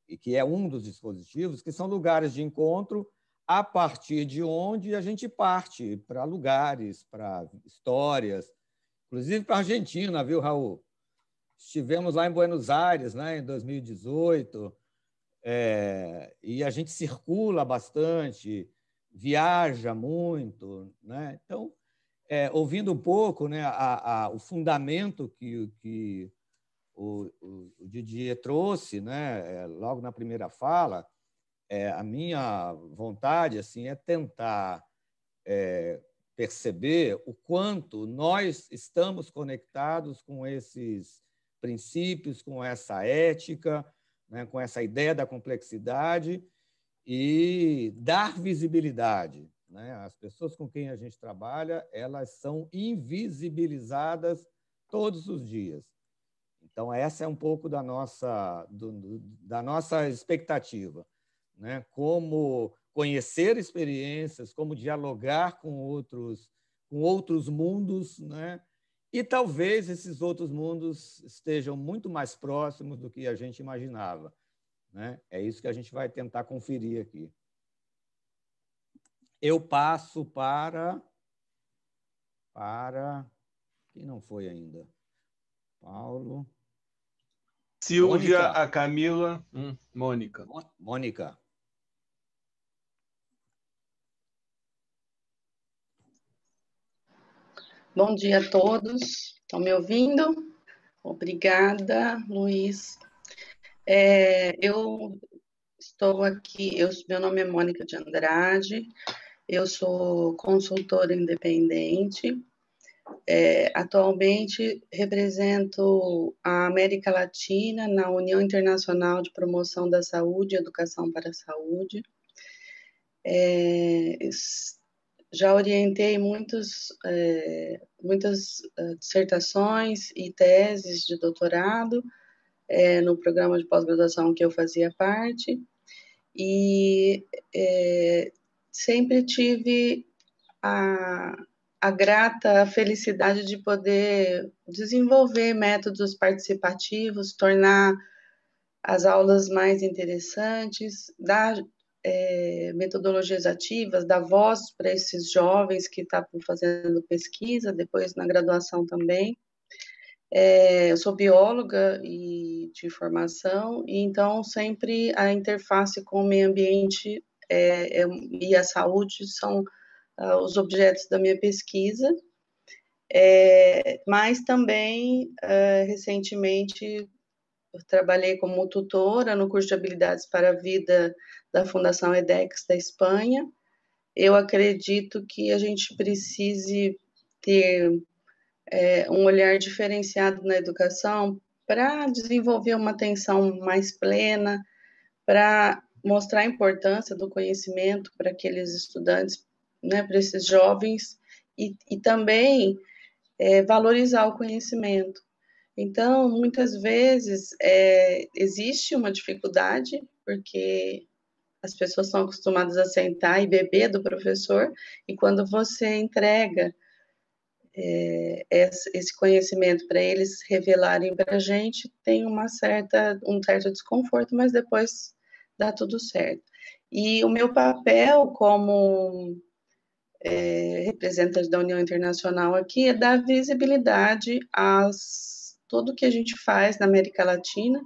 e que é um dos dispositivos, que são lugares de encontro a partir de onde a gente parte para lugares, para histórias, inclusive para a Argentina, viu, Raul? Estivemos lá em Buenos Aires, né, em 2018, e a gente circula bastante, viaja muito. Né? Então, ouvindo um pouco, né, o fundamento que o Didier trouxe, né, logo na primeira fala, a minha vontade assim, é tentar perceber o quanto nós estamos conectados com esses princípios, com essa ética, né, com essa ideia da complexidade, e dar visibilidade. Né? As pessoas com quem a gente trabalha, elas são invisibilizadas todos os dias. Então, essa é um pouco da nossa expectativa. Né? Como conhecer experiências, como dialogar com outros mundos, né? E talvez esses outros mundos estejam muito mais próximos do que a gente imaginava. Né? É isso que a gente vai tentar conferir aqui. Eu passo para quem não foi ainda? Paulo. Silvia, Mônica. a Camila, Mônica. Mônica. Bom dia a todos. Estão me ouvindo? Obrigada, Luiz. Eu estou aqui, meu nome é Mônica de Andrade, eu sou consultora independente. Atualmente represento a América Latina na União Internacional de Promoção da Saúde e Educação para a Saúde. Já orientei muitas dissertações e teses de doutorado no programa de pós-graduação que eu fazia parte, e sempre tive a grata felicidade de poder desenvolver métodos participativos, tornar as aulas mais interessantes, dar metodologias ativas, dar voz para esses jovens que estavam fazendo pesquisa, depois na graduação também. Eu sou bióloga de formação, e então sempre a interface com o meio ambiente e a saúde são os objetos da minha pesquisa, mas também, recentemente, eu trabalhei como tutora no curso de Habilidades para a Vida da Fundação EDEX da Espanha. Eu acredito que a gente precise ter um olhar diferenciado na educação para desenvolver uma atenção mais plena, para mostrar a importância do conhecimento para aqueles estudantes, né, para esses jovens, e também valorizar o conhecimento. Então, muitas vezes, existe uma dificuldade, porque as pessoas são acostumadas a sentar e beber do professor, e quando você entrega esse conhecimento para eles revelarem para a gente, tem um certo desconforto, mas depois dá tudo certo. E o meu papel como representante da União Internacional aqui é dar visibilidade a tudo que a gente faz na América Latina,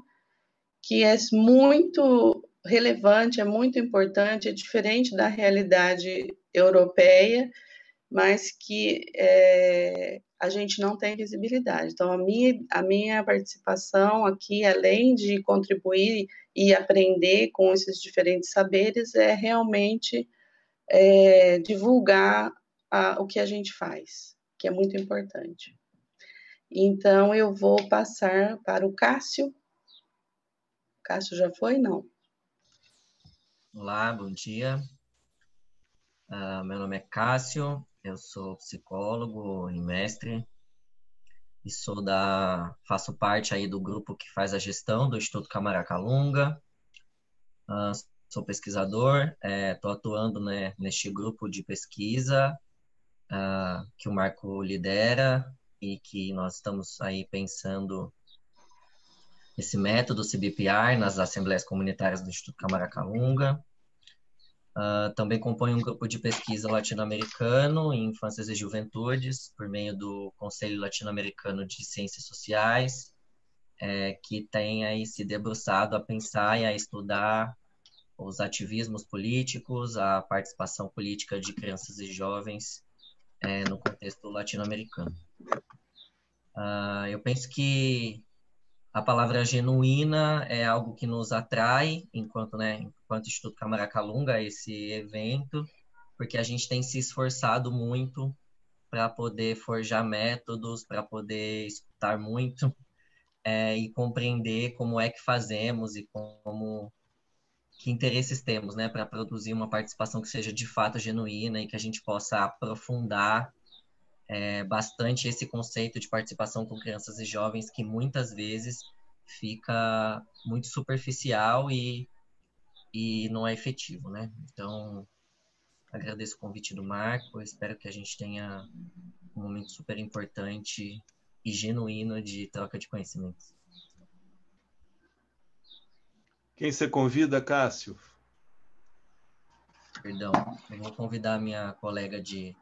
que é muito relevante, é muito importante, é diferente da realidade europeia, mas que a gente não tem visibilidade. Então, a minha participação aqui, além de contribuir e aprender com esses diferentes saberes, é realmente divulgar o que a gente faz, que é muito importante. Então, eu vou passar para o Cássio. Cássio já foi? Não. Olá, bom dia. Meu nome é Cássio, eu sou psicólogo e mestre e faço parte aí do grupo que faz a gestão do Instituto Camaracalunga. Sou pesquisador, estou atuando, né, neste grupo de pesquisa que o Marco lidera e que nós estamos aí pensando esse método CBPR nas Assembleias Comunitárias do Instituto Camaracalunga. Também compõe um grupo de pesquisa latino-americano em infâncias e juventudes, por meio do Conselho Latino-Americano de Ciências Sociais, que tem aí se debruçado a pensar e a estudar os ativismos políticos, a participação política de crianças e jovens no contexto latino-americano. Eu penso que a palavra genuína é algo que nos atrai enquanto Instituto Camaracalunga, esse evento, porque a gente tem se esforçado muito para poder forjar métodos, para poder escutar muito e compreender como é que fazemos e que interesses temos, né, para produzir uma participação que seja de fato genuína e que a gente possa aprofundar bastante esse conceito de participação com crianças e jovens, que muitas vezes fica muito superficial e não é efetivo, né? Então, agradeço o convite do Marco, espero que a gente tenha um momento super importante e genuíno de troca de conhecimentos. Quem você convida, Cássio? Perdão, eu vou convidar a minha colega de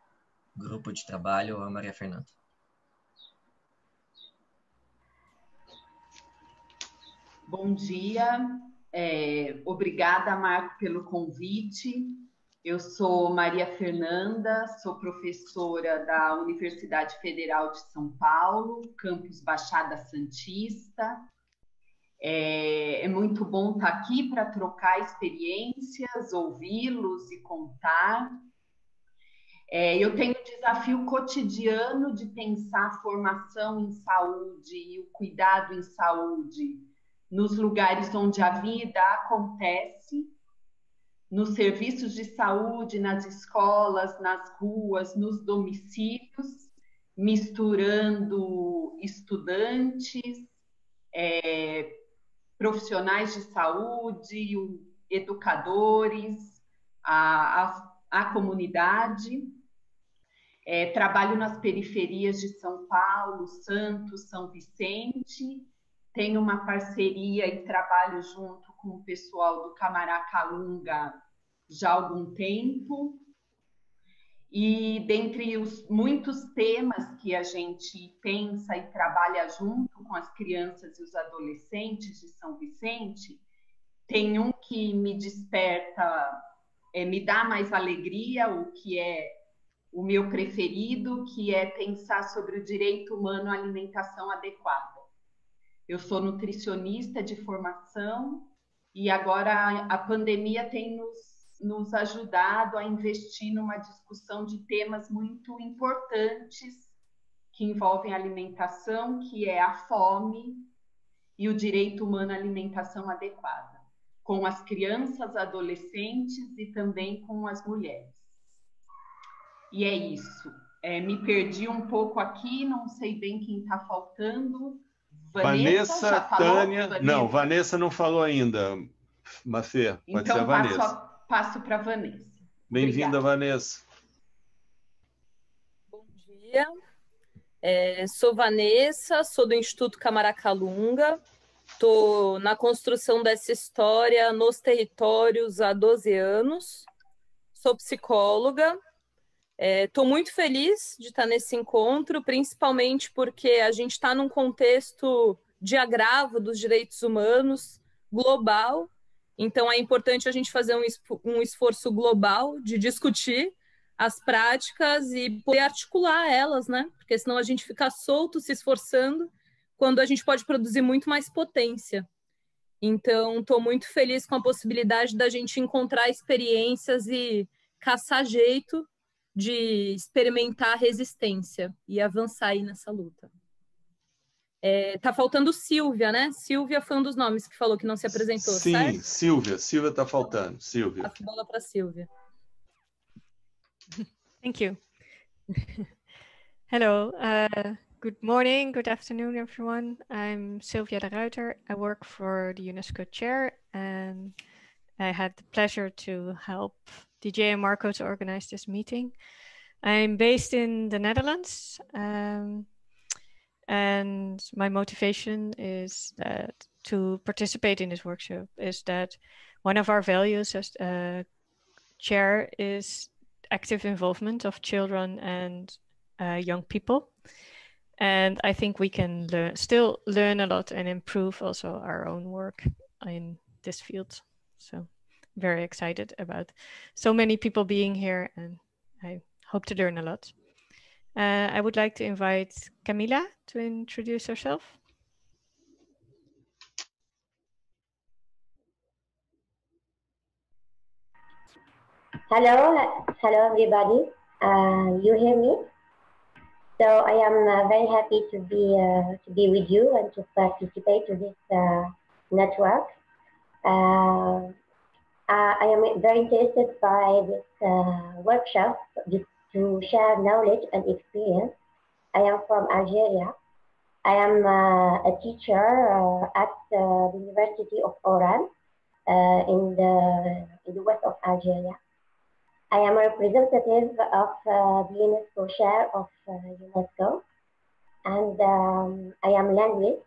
grupo de trabalho, a Maria Fernanda. Bom dia, obrigada, Marco, pelo convite. Eu sou Maria Fernanda, sou professora da Universidade Federal de São Paulo, campus Baixada Santista. É muito bom estar aqui para trocar experiências, ouvi-los e contar. Eu tenho o desafio cotidiano de pensar a formação em saúde e o cuidado em saúde nos lugares onde a vida acontece, nos serviços de saúde, nas escolas, nas ruas, nos domicílios, misturando estudantes, profissionais de saúde, educadores, a comunidade. Trabalho nas periferias de São Paulo, Santos, São Vicente. Tenho uma parceria e trabalho junto com o pessoal do Camaracalunga já há algum tempo. E dentre os muitos temas que a gente pensa e trabalha junto com as crianças e os adolescentes de São Vicente, tem um que me desperta, me dá mais alegria, o que é o meu preferido, que é pensar sobre o direito humano à alimentação adequada. Eu sou nutricionista de formação e agora a pandemia tem nos ajudado a investir numa discussão de temas muito importantes que envolvem alimentação, que é a fome e o direito humano à alimentação adequada, com as crianças, adolescentes e também com as mulheres. E é isso. Me perdi um pouco aqui, não sei bem quem está faltando. Vanessa já falou? Tânia... Vanessa? Não, Vanessa não falou ainda. Mafê, pode ser a Vanessa. Então passo para a Vanessa. Bem-vinda, Vanessa. Bom dia. Sou Vanessa, sou do Instituto Camaracalunga. Estou na construção dessa história nos territórios há 12 anos. Sou psicóloga. Estou muito feliz de estar nesse encontro, principalmente porque a gente está num contexto de agravo dos direitos humanos global. Então, é importante a gente fazer um esforço global de discutir as práticas e poder articular elas, né? Porque senão a gente fica solto se esforçando quando a gente pode produzir muito mais potência. Então, estou muito feliz com a possibilidade da gente encontrar experiências e caçar jeito de experimentar resistência e avançar aí nessa luta. Tá faltando Silvia, né? Silvia foi um dos nomes que falou que não se apresentou, Sim, certo? Silvia está faltando. Silvia. Passo a bola para Silvia. Thank you. Hello, good morning, good afternoon, everyone. I'm Sylvia de Ruiter. I work for the UNESCO chair, and I had the pleasure to help DJ and Marco to organize this meeting. I'm based in the Netherlands, and my motivation is that to participate in this workshop is that one of our values as chair is active involvement of children and young people. And I think we can still learn a lot and improve also our own work in this field. So very excited about so many people being here, and I hope to learn a lot. I would like to invite Camila to introduce herself. Hello everybody. You hear me? So I am very happy to be with you and to participate to this network. I am very interested by this workshop to share knowledge and experience. I am from Algeria. I am a teacher at the University of Oran in the west of Algeria. I am a representative of the UNESCO chair of UNESCO, and I am linguist.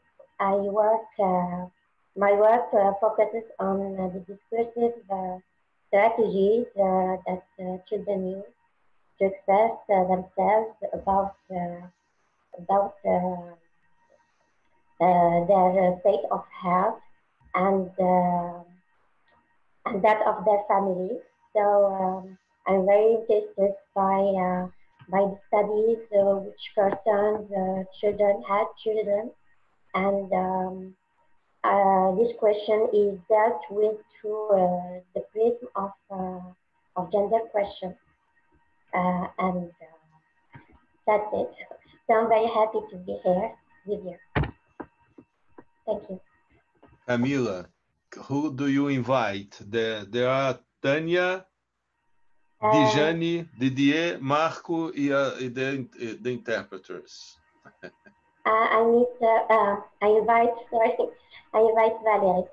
My work focuses on the discursive strategies that children use to express themselves about their state of health and that of their families. So I'm very interested by the studies which concerns children, and this question is dealt with through the prism of gender questions, and that's it. So I'm very happy to be here with you. Thank you. Camila, who do you invite? There are Tânia, Dijane, Didier, Marco, and the interpreters. I invite Valerie.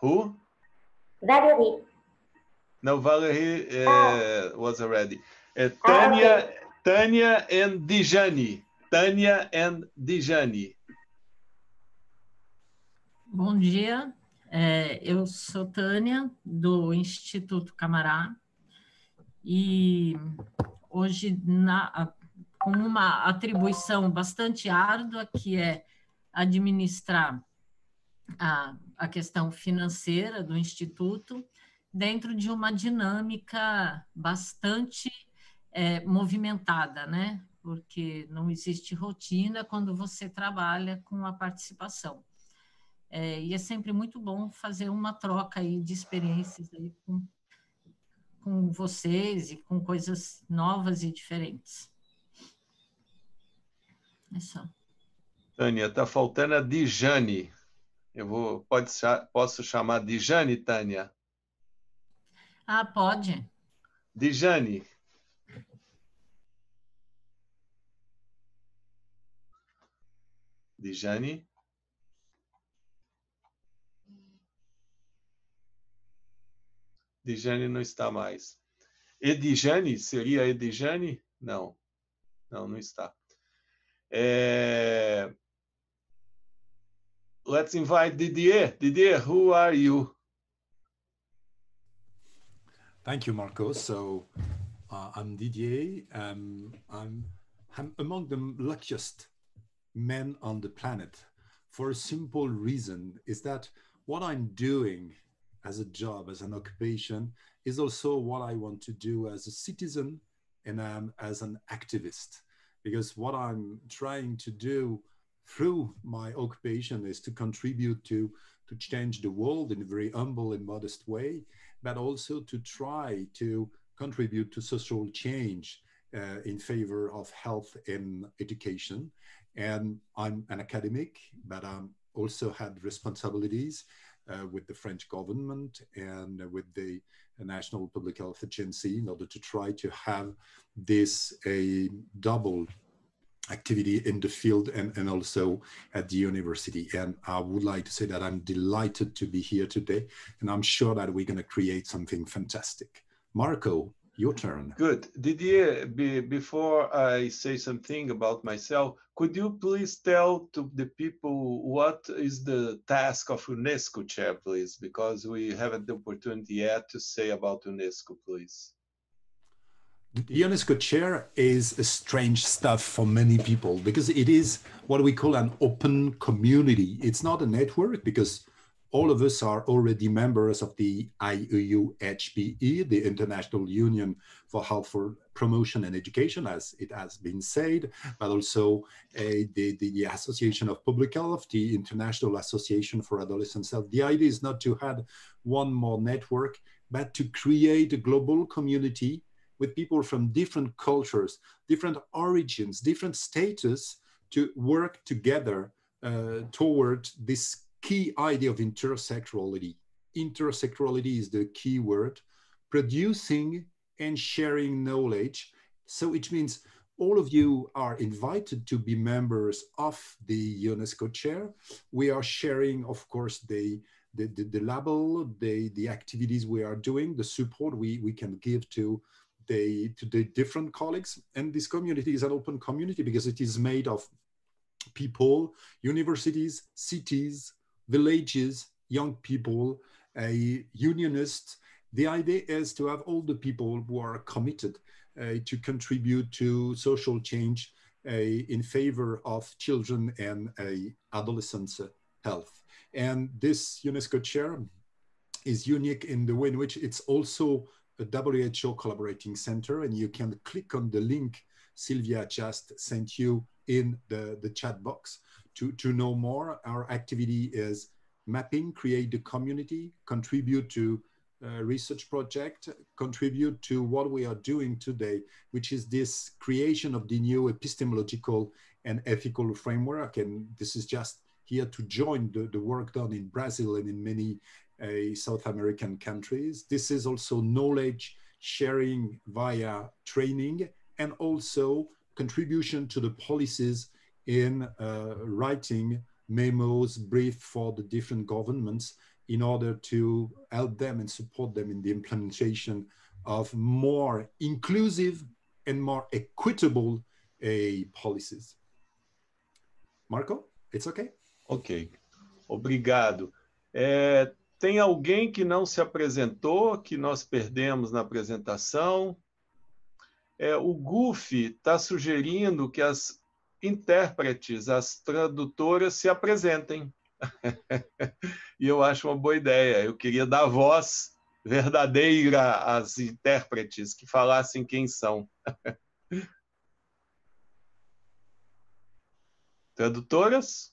Who? Valerie. No, Valerie was already. Tânia, okay. Tânia and Dijane. Tânia and Dijane. Bom dia, eu sou Tânia, do Instituto Camará, e hoje, com uma atribuição bastante árdua, que é administrar a questão financeira do Instituto, dentro de uma dinâmica bastante movimentada, né? Porque não existe rotina quando você trabalha com a participação. E é sempre muito bom fazer uma troca aí de experiências aí com vocês e com coisas novas e diferentes. É só. Tânia, está faltando a Dijane. Posso chamar Dijane, Tânia? Ah, pode. Dijane. Dijane? Dijane não está mais. Edijane? Seria Edijane? Não. Não, não está. Let's invite Didier. Didier, who are you? Thank you, Marco. So I'm Didier. I'm among the luckiest men on the planet for a simple reason, is that what I'm doing as a job, as an occupation, is also what I want to do as a citizen and as an activist. Because what I'm trying to do through my occupation is to contribute to change the world in a very humble and modest way, but also to try to contribute to social change in favor of health and education. And I'm an academic, but I also had responsibilities with the French government and with the National Public Health Agency in order to try to have this a double activity in the field and also at the university. And I would like to say that I'm delighted to be here today, and I'm sure that we're going to create something fantastic. Marco, your turn. Good. Didier, before I say something about myself, could you please tell to the people what is the task of UNESCO chair, please? Because we haven't the opportunity yet to say about UNESCO, please. The UNESCO chair is a strange stuff for many people because it is what we call an open community. It's not a network because all of us are already members of the IUHPE, the International Union for Health for Promotion and Education, as it has been said, but also the Association of Public Health, the International Association for Adolescent Health. The idea is not to add one more network, but to create a global community with people from different cultures, different origins, different status to work together toward this key idea of intersectorality. Intersectorality is the key word, producing and sharing knowledge. So it means all of you are invited to be members of the UNESCO chair. We are sharing, of course, the label, the activities we are doing, the support we can give to the different colleagues. And this community is an open community because it is made of people, universities, cities, villages, young people, unionists. The idea is to have all the people who are committed to contribute to social change in favor of children and adolescents' health. And this UNESCO chair is unique in the way in which it's also a WHO collaborating center, and you can click on the link Sylvia just sent you in the chat box to know more. Our activity is mapping, create the community, contribute to research project, contribute to what we are doing today, which is this creation of the new epistemological and ethical framework. And this is just here to join the work done in Brazil and in many South American countries. This is also knowledge sharing via training and also contribution to the policies in writing memos, brief for the different governments in order to help them and support them in the implementation of more inclusive and more equitable policies. Marco, it's okay? Ok, obrigado. Tem alguém que não se apresentou, que nós perdemos na apresentação? O Goofy está sugerindo que as intérpretes, as tradutoras se apresentem. E eu acho uma boa ideia. Eu queria dar voz verdadeira às intérpretes, que falassem quem são. Tradutoras?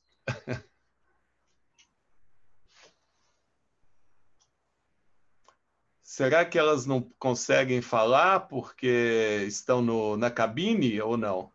Será que elas não conseguem falar porque estão na cabine ou não?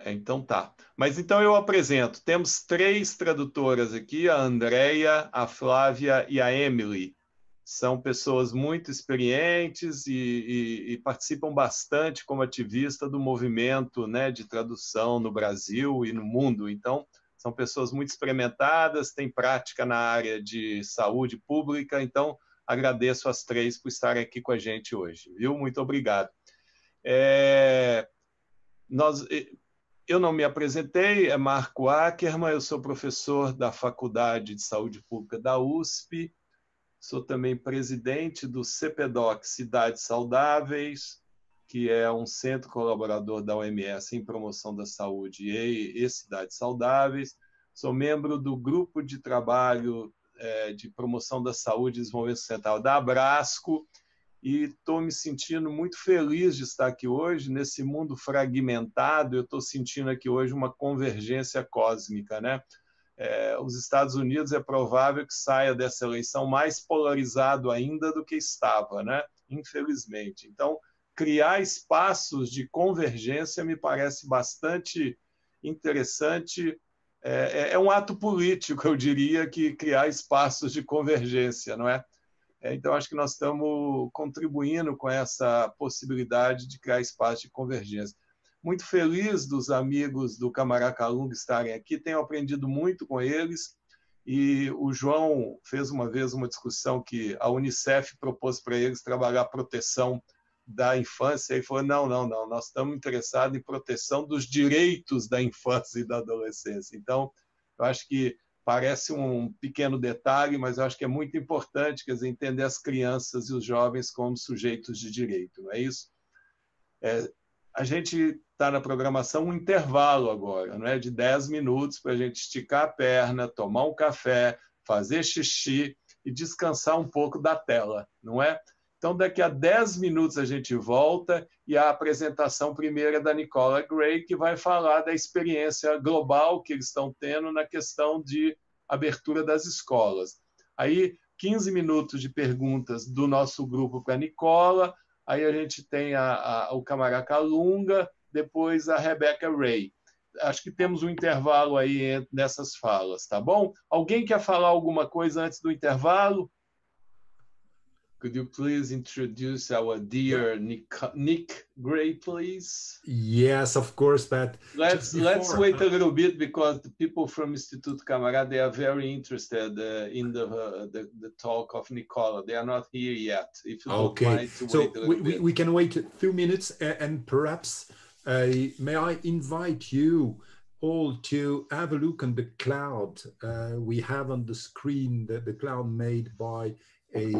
Então tá. Mas então eu apresento. Temos 3 tradutoras aqui, a Andrea, a Flávia e a Emily. São pessoas muito experientes e participam bastante como ativista do movimento, né, de tradução no Brasil e no mundo. Então, são pessoas muito experimentadas, têm prática na área de saúde pública. Então, agradeço às 3 por estarem aqui com a gente hoje. Viu? Muito obrigado. Eu não me apresentei, é Marco Ackerman, eu sou professor da Faculdade de Saúde Pública da USP, sou também presidente do CPDOC Cidades Saudáveis, que é um centro colaborador da OMS em promoção da saúde e cidades saudáveis. Sou membro do grupo de trabalho de promoção da saúde e desenvolvimento sustentável da Abrasco, e estou me sentindo muito feliz de estar aqui hoje, nesse mundo fragmentado. Eu estou sentindo aqui hoje uma convergência cósmica, né? Os Estados Unidos é provável que saia dessa eleição mais polarizado ainda do que estava, né? Infelizmente. Então, criar espaços de convergência me parece bastante interessante. É um ato político, eu diria, que criar espaços de convergência, não é? Então, acho que nós estamos contribuindo com essa possibilidade de criar espaço de convergência. Muito feliz dos amigos do Camaracalunga estarem aqui, tenho aprendido muito com eles, e o João fez uma vez uma discussão que a Unicef propôs para eles trabalhar a proteção da infância, e falou, não, nós estamos interessados em proteção dos direitos da infância e da adolescência. Então, eu acho que parece um pequeno detalhe, mas eu acho que é muito importante, quer dizer, entender as crianças e os jovens como sujeitos de direito, não é isso? A gente está na programação um intervalo agora, não é? De 10 minutos para a gente esticar a perna, tomar um café, fazer xixi e descansar um pouco da tela, não é? Então, daqui a 10 minutos a gente volta e a apresentação primeira é da Nicola Gray, que vai falar da experiência global que eles estão tendo na questão de abertura das escolas. Aí, 15 minutos de perguntas do nosso grupo para a Nicola, aí a gente tem o Camaracalunga, depois a Rebecca Ray. Acho que temos um intervalo aí nessas falas, tá bom? Alguém quer falar alguma coisa antes do intervalo? Could you please introduce our dear Nick Gray, please? Yes, of course, Pat. Let's wait a little bit, because the people from Instituto Camará, they are very interested in the talk of Nicola. They are not here yet. If you don't mind to wait a little bit. We can wait a few minutes, and perhaps may I invite you all to have a look on the cloud. We have on the screen the cloud made by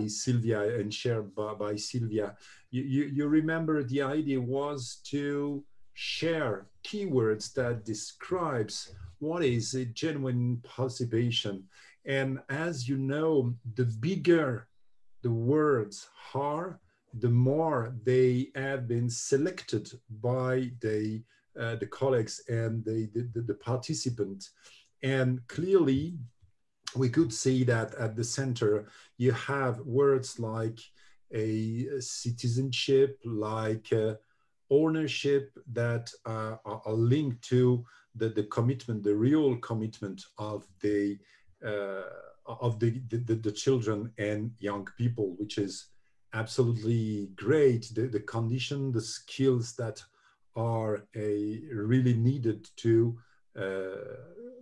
Sylvia and shared by Sylvia. You remember the idea was to share keywords that describes what is a genuine participation. And as you know, the bigger the words are, the more they have been selected by the colleagues and the participant. And clearly, we could see that at the center, you have words like a citizenship, like ownership, that are linked to the commitment, the real commitment of the children and young people, which is absolutely great. The condition, the skills that are really needed to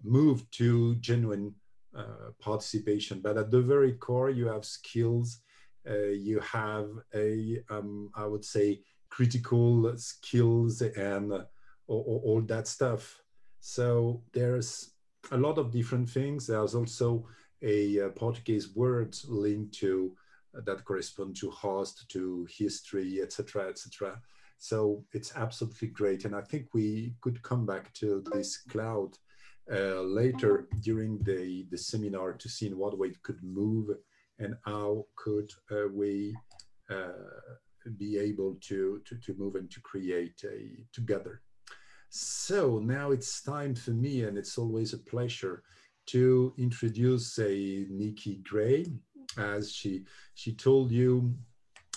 move to genuine participation. But at the very core, you have skills, you have I would say, critical skills and all that stuff. So there's a lot of different things. There's also a Portuguese word linked to that correspond to host, to history, etc., etc. So it's absolutely great. And I think we could come back to this cloud later during the seminar to see in what way it could move and how could we be able to move and to create together. So now it's time for me, and it's always a pleasure to introduce Nikki Gray. As she told you,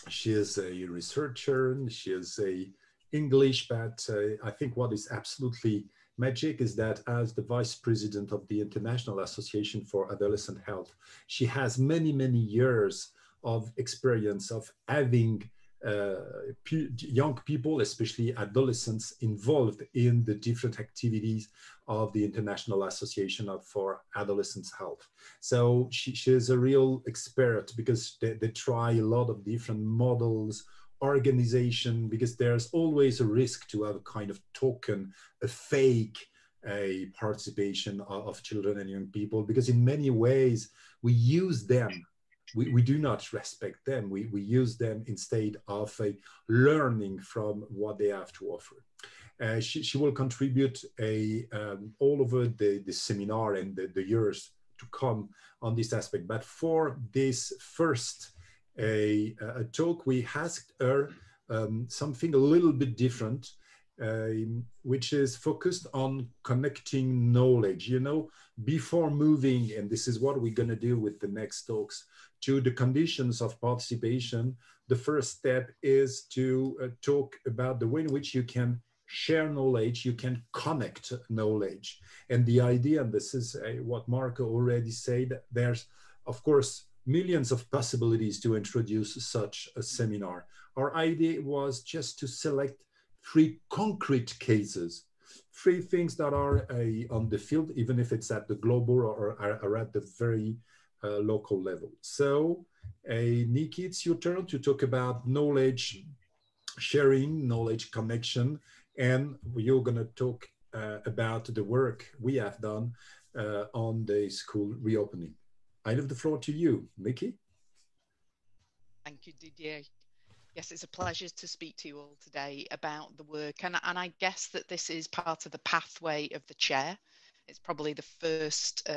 she is a researcher, she is a English, but I think what is absolutely magic is that as the vice president of the International Association for Adolescent Health, she has many, many years of experience of having young people, especially adolescents, involved in the different activities of the International Association for Adolescent Health. So she is a real expert because they try a lot of different models, organization, because there's always a risk to have a kind of token, a fake participation of children and young people, because in many ways we use them. We do not respect them. We use them instead of learning from what they have to offer. She will contribute all over the seminar and the years to come on this aspect. But for this first talk, we asked her something a little bit different, which is focused on connecting knowledge. You know, before moving, and this is what we're going to do with the next talks, to the conditions of participation, the first step is to talk about the way in which you can share knowledge, you can connect knowledge. And the idea, and this is what Marco already said, there's, of course, millions of possibilities to introduce such a seminar. Our idea was just to select 3 concrete cases, 3 things that are on the field, even if it's at the global or at the very local level. So, Nikki, it's your turn to talk about knowledge sharing, knowledge connection, and you're going to talk about the work we have done on the school reopening. I leave the floor to you, Nikki. Thank you, Didier. Yes, it's a pleasure to speak to you all today about the work. And I guess that this is part of the pathway of the chair. It's probably the first,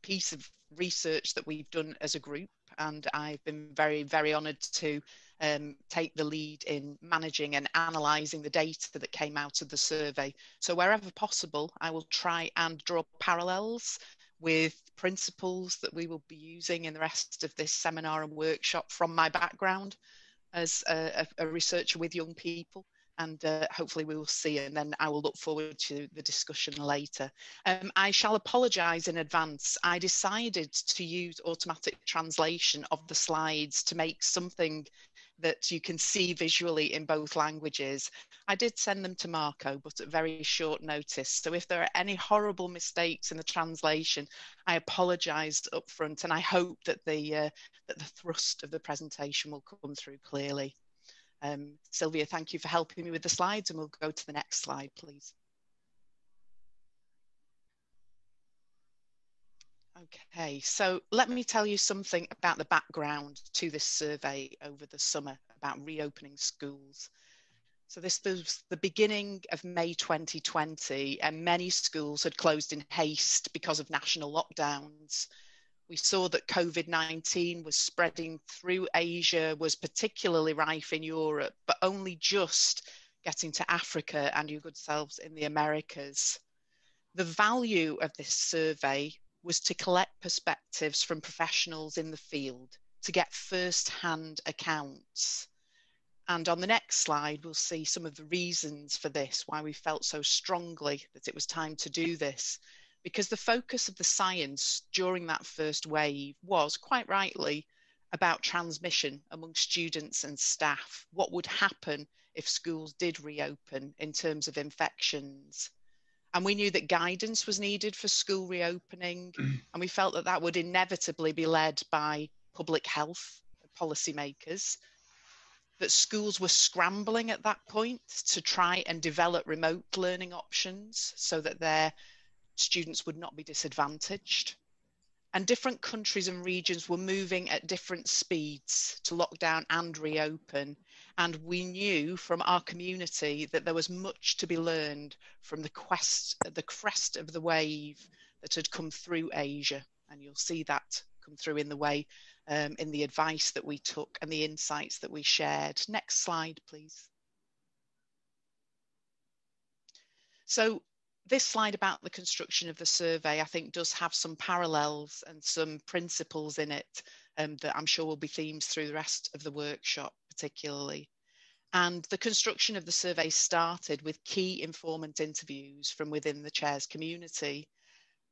piece of research that we've done as a group. And I've been very, very honoured to take the lead in managing and analysing the data that came out of the survey. So wherever possible, I will try and draw parallels with principles that we will be using in the rest of this seminar and workshop from my background as a researcher with young people. And hopefully we will see, and then I will look forward to the discussion later. I shall apologise in advance. I decided to use automatic translation of the slides to make something that you can see visually in both languages. I did send them to Marco, but at very short notice. So if there are any horrible mistakes in the translation, I apologise up front, and I hope that the thrust of the presentation will come through clearly. Sylvia, thank you for helping me with the slides, and we'll go to the next slide, please. Okay, so let me tell you something about the background to this survey over the summer about reopening schools. So this was the beginning of May 2020, and many schools had closed in haste because of national lockdowns. We saw that COVID-19 was spreading through Asia, was particularly rife in Europe, but only just getting to Africa and your good selves in the Americas. The value of this survey was to collect perspectives from professionals in the field, to get first-hand accounts. And on the next slide, we'll see some of the reasons for this, why we felt so strongly that it was time to do this. Because the focus of the science during that first wave was, quite rightly, about transmission among students and staff. What would happen if schools did reopen in terms of infections? And we knew that guidance was needed for school reopening, and we felt that that would inevitably be led by public health policymakers, that schools were scrambling at that point to try and develop remote learning options so that their students would not be disadvantaged. And different countries and regions were moving at different speeds to lock down and reopen. And we knew from our community that there was much to be learned from the crest of the wave that had come through Asia. And you'll see that come through in the way, in the advice that we took and the insights that we shared. Next slide, please. So this slide about the construction of the survey, I think, does have some parallels and some principles in it that I'm sure will be themes through the rest of the workshop particularly. And the construction of the survey started with key informant interviews from within the chair's community.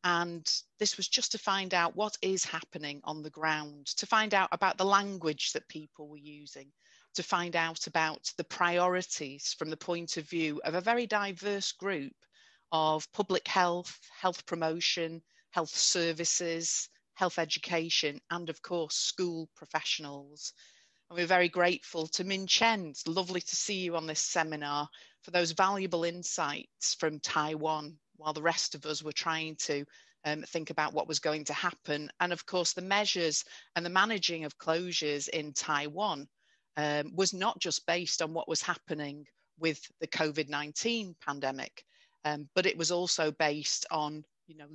And this was just to find out what is happening on the ground, to find out about the language that people were using, to find out about the priorities from the point of view of a very diverse group of public health, health promotion, health services, health education, and of course, school professionals. And we're very grateful to Min Chen. It's lovely to see you on this seminar for those valuable insights from Taiwan, while the rest of us were trying to think about what was going to happen. And of course, the measures and the managing of closures in Taiwan was not just based on what was happening with the COVID-19 pandemic, but it was also based on,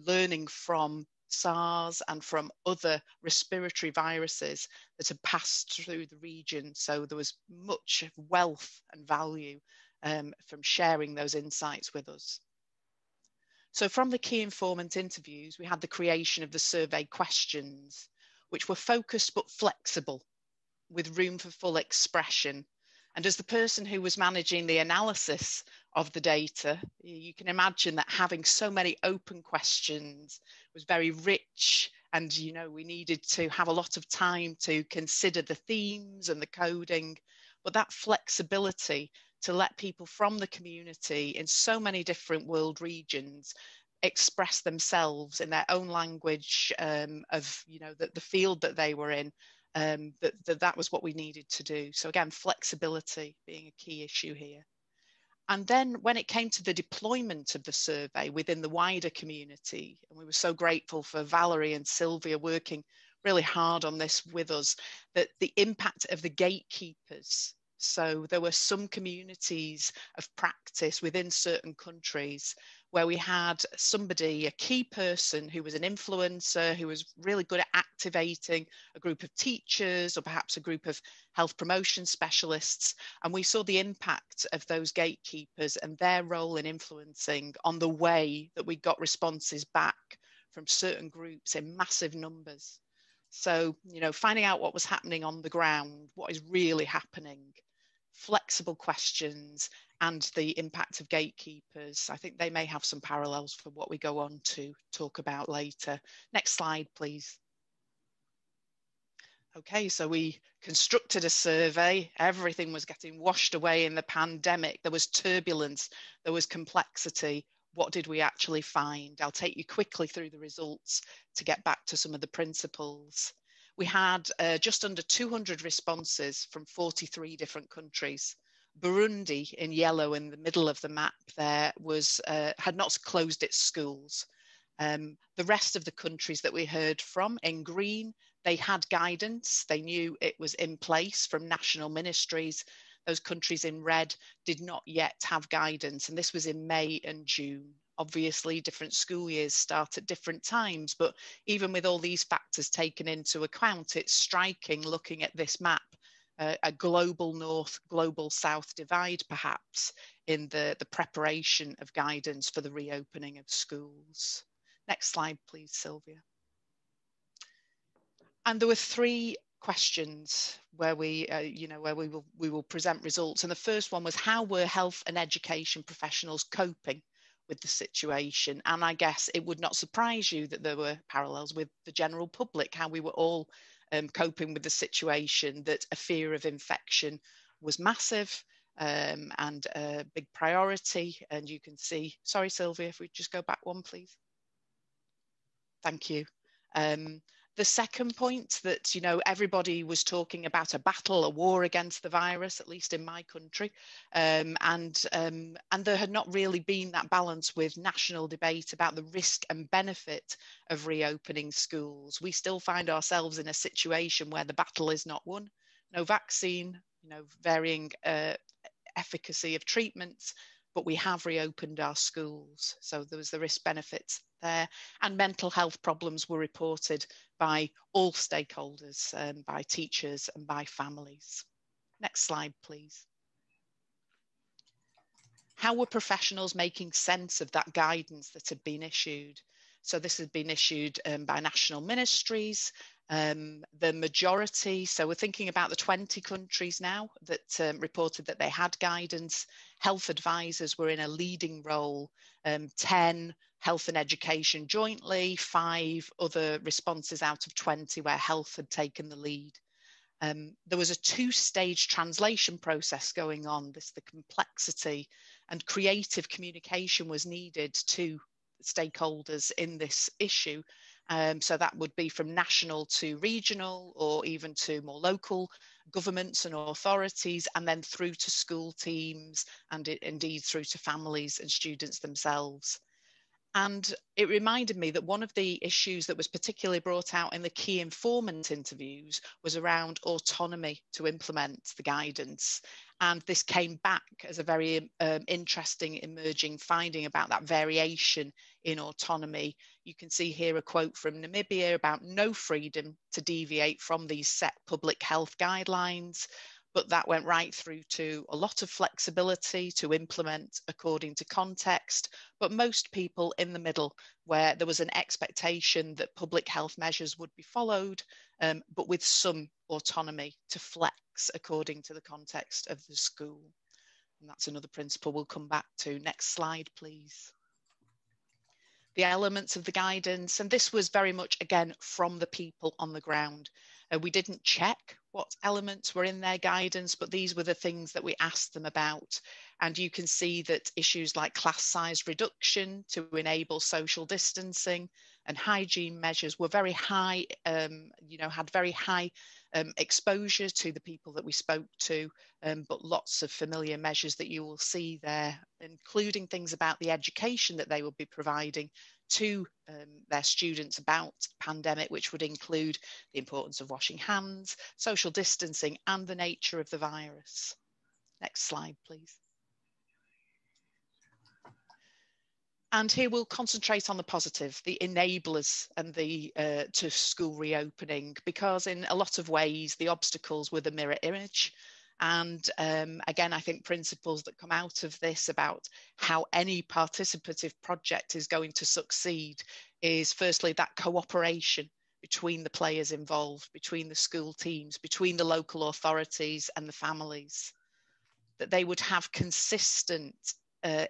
learning from SARS and from other respiratory viruses that had passed through the region. So there was much wealth and value from sharing those insights with us. So from the key informant interviews, we had the creation of the survey questions, which were focused but flexible, with room for full expression. And as the person who was managing the analysis of the data, you can imagine that having so many open questions was very rich. And, we needed to have a lot of time to consider the themes and the coding, but that flexibility to let people from the community in so many different world regions express themselves in their own language of, the field that they were in. That was what we needed to do. So again, flexibility being a key issue here. And then when it came to the deployment of the survey within the wider community, and we were so grateful for Valerie and Sylvia working really hard on this with us, that the impact of the gatekeepers. So there were some communities of practice within certain countries where we had somebody, a key person who was an influencer, who was really good at activating a group of teachers or perhaps a group of health promotion specialists. And we saw the impact of those gatekeepers and their role in influencing on the way that we got responses back from certain groups in massive numbers. So, finding out what was happening on the ground, what is really happening, flexible questions, and the impact of gatekeepers. I think they may have some parallels for what we go on to talk about later. Next slide, please. Okay, so we constructed a survey. Everything was getting washed away in the pandemic. There was turbulence, there was complexity. What did we actually find? I'll take you quickly through the results to get back to some of the principles. We had just under 200 responses from 43 different countries. Burundi, in yellow in the middle of the map there, had not closed its schools. The rest of the countries that we heard from in green, they had guidance. They knew it was in place from national ministries. Those countries in red did not yet have guidance, and this was in May and June. Obviously, different school years start at different times, but even with all these factors taken into account, it's striking looking at this map, a global north, global south divide perhaps in the preparation of guidance for the reopening of schools. Next slide, please, Sylvia. And there were three questions where we will present results. And the first one was, how were health and education professionals coping with the situation? And I guess it would not surprise you that there were parallels with the general public, how we were all coping with the situation, that a fear of infection was massive and a big priority. And you can see, sorry, Sylvia, if we just go back one, please. Thank you. The second point that, everybody was talking about a battle, a war against the virus, at least in my country. And there had not really been that balance with national debate about the risk and benefit of reopening schools. We still find ourselves in a situation where the battle is not won. No vaccine, varying efficacy of treatments, but we have reopened our schools. So there was the risk benefits there, and mental health problems were reported by all stakeholders, by teachers and by families. Next slide, please. How were professionals making sense of that guidance that had been issued? So this had been issued by national ministries. The majority, so we're thinking about the 20 countries now that reported that they had guidance. Health advisors were in a leading role, 10 health and education jointly, 5 other responses out of 20 where health had taken the lead. There was a 2-stage translation process going on. The complexity and creative communication was needed to stakeholders in this issue. So that would be from national to regional, or even to more local governments and authorities, and then through to school teams, and indeed through to families and students themselves. And it reminded me that one of the issues that was particularly brought out in the key informant interviews was around autonomy to implement the guidance. And this came back as a very interesting emerging finding about that variation in autonomy. You can see here a quote from Namibia about no freedom to deviate from these set public health guidelines, but that went right through to a lot of flexibility to implement according to context, but most people in the middle, where there was an expectation that public health measures would be followed, but with some autonomy to flex according to the context of the school. And that's another principle we'll come back to. Next slide, please. The elements of the guidance, and this was very much, again, from the people on the ground. We didn't check what elements were in their guidance, but these were the things that we asked them about. And you can see that issues like class size reduction to enable social distancing and hygiene measures were very high, had very high exposure to the people that we spoke to, but lots of familiar measures that you will see there, including things about the education that they will be providing to their students about pandemic, which would include the importance of washing hands, social distancing, and the nature of the virus. Next slide, please. And here we'll concentrate on the positive, the enablers and the to school reopening, because in a lot of ways, the obstacles were the mirror image. And again, I think principles that come out of this about how any participative project is going to succeed is firstly that cooperation between the players involved, between the school teams, between the local authorities and the families, that they would have consistent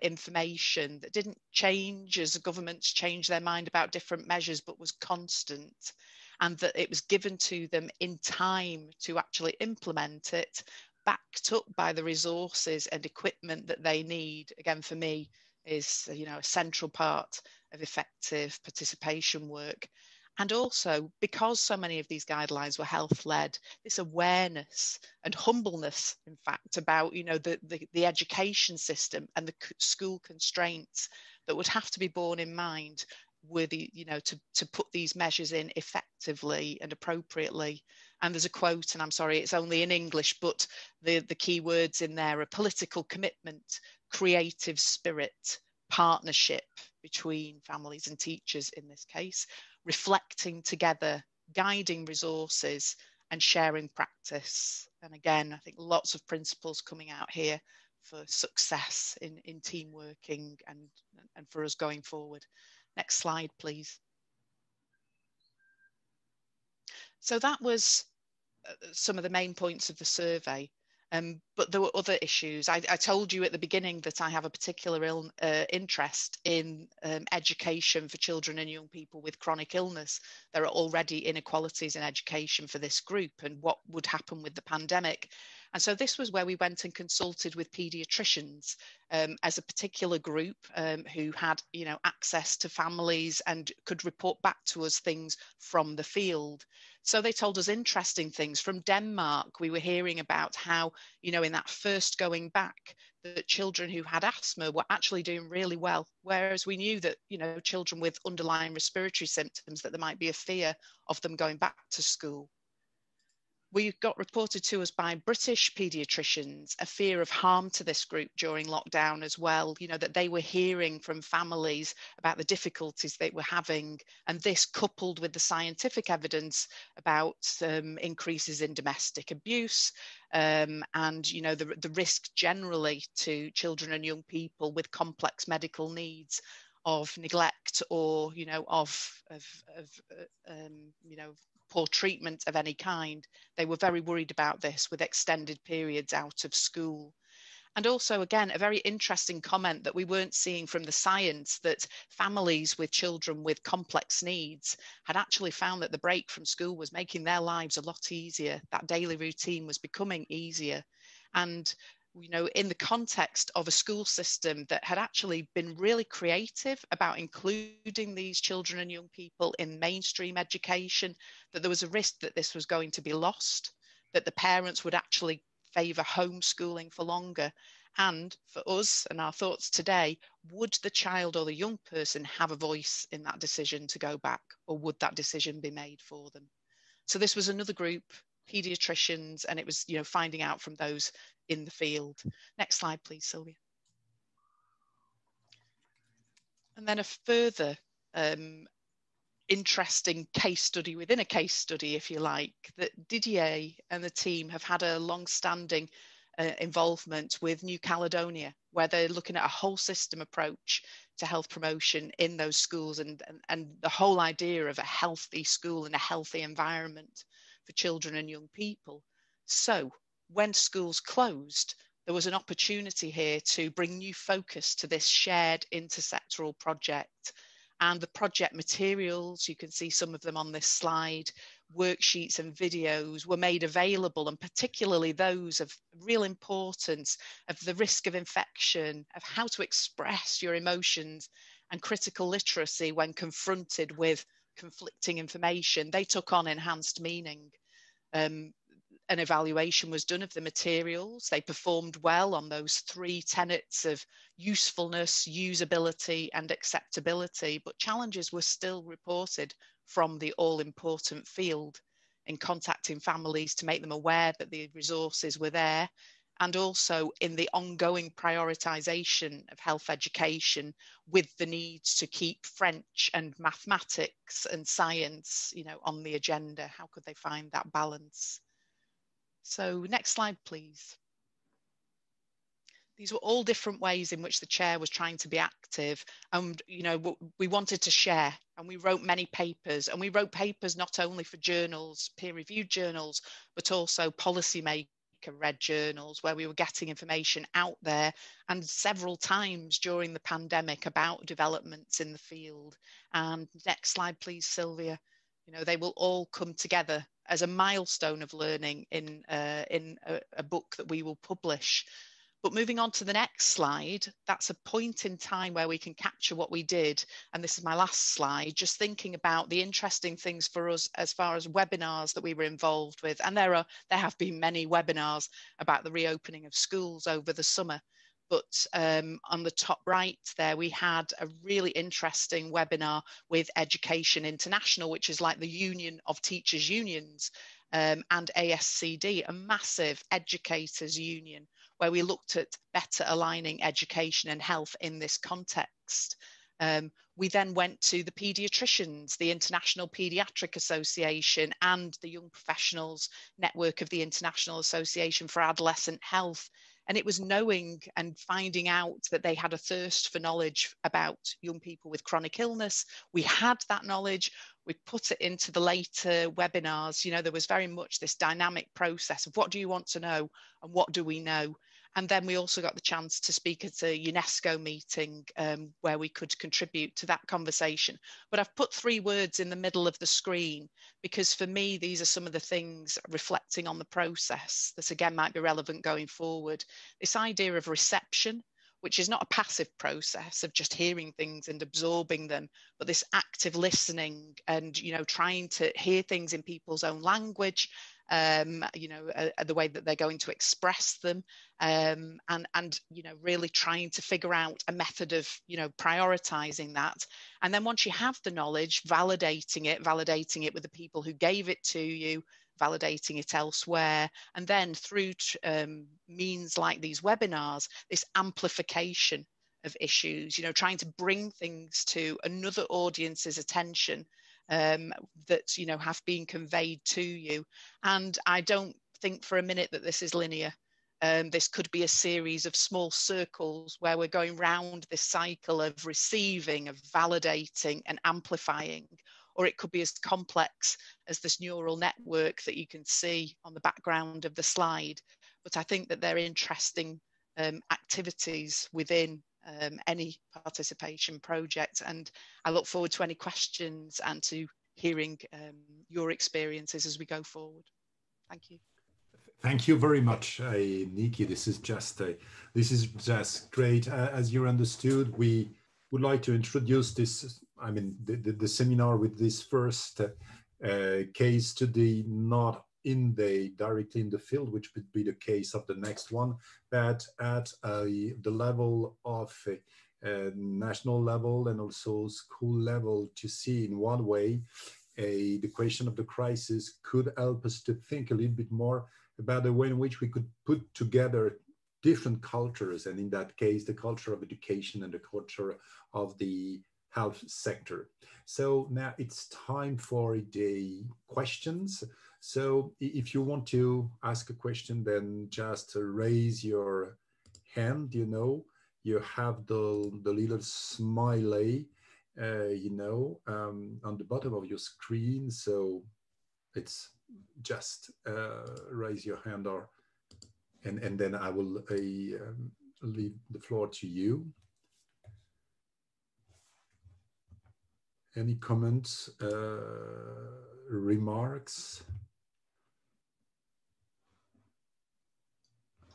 information that didn't change as governments changed their mind about different measures, but was constant, and that it was given to them in time to actually implement it, backed up by the resources and equipment that they need. Again, for me, is a central part of effective participation work. And also, because so many of these guidelines were health-led, this awareness and humbleness, in fact, about the education system and the school constraints that would have to be borne in mind were to put these measures in effectively and appropriately. And there's a quote, and I'm sorry, it's only in English, but the key words in there are political commitment, creative spirit, partnership between families and teachers in this case, reflecting together, guiding resources, and sharing practice. And again, I think lots of principles coming out here for success in team working and for us going forward. Next slide, please. So that was some of the main points of the survey. But there were other issues. I told you at the beginning that I have a particular interest in education for children and young people with chronic illness. There are already inequalities in education for this group, and what would happen with the pandemic. And so this was where we went and consulted with paediatricians as a particular group who had access to families and could report back to us things from the field. So they told us interesting things. From Denmark, we were hearing about how, in that first going back, that children who had asthma were actually doing really well, whereas we knew that, children with underlying respiratory symptoms, that there might be a fear of them going back to school. we got reported to us by British paediatricians a fear of harm to this group during lockdown as well, you know, that they were hearing from families about the difficulties they were having, and this coupled with the scientific evidence about increases in domestic abuse and, you know, the risk generally to children and young people with complex medical needs of neglect or, you know, you know, poor treatment of any kind. They were very worried about this with extended periods out of school. And also, again, a very interesting comment that we weren't seeing from the science, that families with children with complex needs had actually found that the break from school was making their lives a lot easier. That daily routine was becoming easier. And you know, in the context of a school system that had actually been really creative about including these children and young people in mainstream education, that there was a risk that this was going to be lost, that the parents would actually favour homeschooling for longer. And for us and our thoughts today, would the child or the young person have a voice in that decision to go back, or would that decision be made for them? So this was another group, paediatricians, and it was, you know, finding out from those in the field. Next slide, please, Sylvia. And then a further interesting case study within a case study, if you like, that Didier and the team have had a long-standing involvement with New Caledonia, where they're looking at a whole system approach to health promotion in those schools, and the whole idea of a healthy school and a healthy environment for children and young people. So when schools closed, there was an opportunity here to bring new focus to this shared intersectoral project. And the project materials, you can see some of them on this slide, worksheets and videos were made available, and particularly those of real importance of the risk of infection, of how to express your emotions, and critical literacy when confronted with conflicting information. They took on enhanced meaning. An evaluation was done of the materials. They performed well on those 3 tenets of usefulness, usability, and acceptability, but challenges were still reported from the all-important field in contacting families to make them aware that the resources were there, and also in the ongoing prioritisation of health education with the needs to keep French and mathematics and science, you know, on the agenda. How could they find that balance? So next slide, please. These were all different ways in which the chair was trying to be active. And, you know, we wanted to share, and we wrote many papers, and we wrote papers not only for journals, peer-reviewed journals, but also policymaker read journals, where we were getting information out there, and several times during the pandemic about developments in the field. And next slide, please, Sylvia. You know, they will all come together as a milestone of learning in a book that we will publish. But moving on to the next slide, that's a point in time where we can capture what we did. And this is my last slide, just thinking about the interesting things for us as far as webinars that we were involved with. And there have been many webinars about the reopening of schools over the summer. But on the top right there, we had a really interesting webinar with Education International, which is like the union of teachers' unions, and ASCD, a massive educators' union, where we looked at better aligning education and health in this context. We then went to the paediatricians, the International Paediatric Association, and the Young Professionals Network of the International Association for Adolescent Health. And it was knowing and finding out that they had a thirst for knowledge about young people with chronic illness. We had that knowledge. We put it into the later webinars. You know, there was very much this dynamic process of what do you want to know and what do we know? And then we also got the chance to speak at a UNESCO meeting where we could contribute to that conversation. But I've put 3 words in the middle of the screen because for me, these are some of the things reflecting on the process that again might be relevant going forward. This idea of reception, which is not a passive process of just hearing things and absorbing them, but this active listening and, you know, trying to hear things in people's own language, you know, the way that they're going to express them, and, you know, really trying to figure out a method of, you know, prioritizing that. And then once you have the knowledge, validating it with the people who gave it to you, validating it elsewhere, and then through means like these webinars, this amplification of issues, you know, trying to bring things to another audience's attention that, you know, have been conveyed to you. And I don't think for a minute that this is linear. This could be a series of small circles where we're going round this cycle of receiving, of validating and amplifying, or it could be as complex as this neural network that you can see on the background of the slide. But I think that they're interesting activities within any participation project, and I look forward to any questions and to hearing your experiences as we go forward. Thank you. Thank you very much, Nikki. This is just great. As you understood, we would like to introduce this. I mean, the seminar with this first case study, not directly in the field, which would be the case of the next one, but at the level of national level and also school level, to see in one way the question of the crisis could help us to think a little bit more about the way in which we could put together different cultures, and in that case, the culture of education and the culture of the health sector. So now it's time for the questions. So if you want to ask a question, then just raise your hand. You know, you have the little smiley, you know, on the bottom of your screen. So it's just raise your hand, or and then I will leave the floor to you. Any comments, remarks?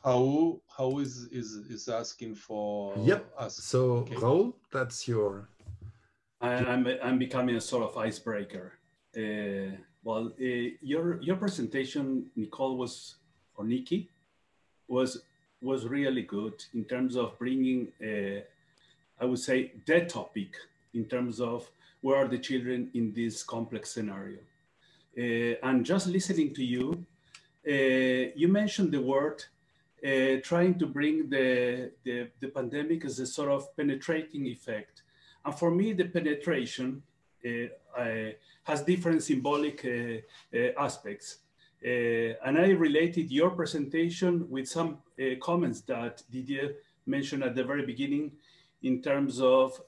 Raul is asking for us. So okay. Raul, that's your. I'm becoming a sort of icebreaker. Well, your presentation, Nicole, or Nikki, was really good in terms of bringing, I would say, that topic in terms of where are the children in this complex scenario. And just listening to you, you mentioned the word trying to bring the pandemic as a sort of penetrating effect. And for me, the penetration has different symbolic aspects. And I related your presentation with some comments that Didier mentioned at the very beginning in terms of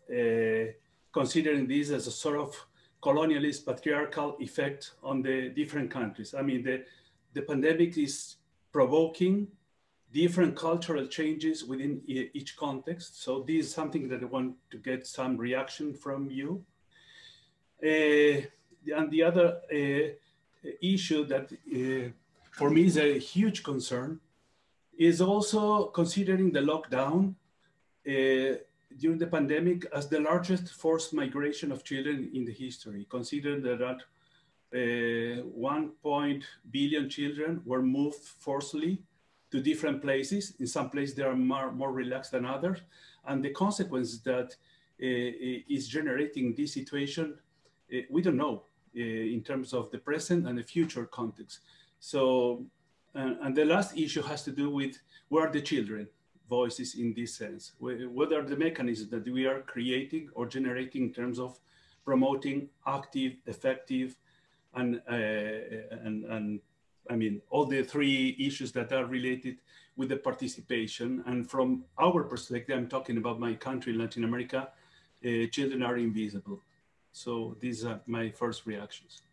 considering this as a sort of colonialist patriarchal effect on the different countries. I mean, the pandemic is provoking different cultural changes within each context. So this is something that I want to get some reaction from you. And the other issue that for me is a huge concern is also considering the lockdown during the pandemic as the largest forced migration of children in the history, considering that 1 billion children were moved forcibly to different places. In some places they are more relaxed than others. And the consequence that is generating this situation, we don't know in terms of the present and the future context. So, and the last issue has to do with where are the children voices in this sense? What are the mechanisms that we are creating or generating in terms of promoting active, effective, and I mean, all the three issues that are related with the participation. And from our perspective, I'm talking about my country, Latin America, children are invisible. So these are my first reactions.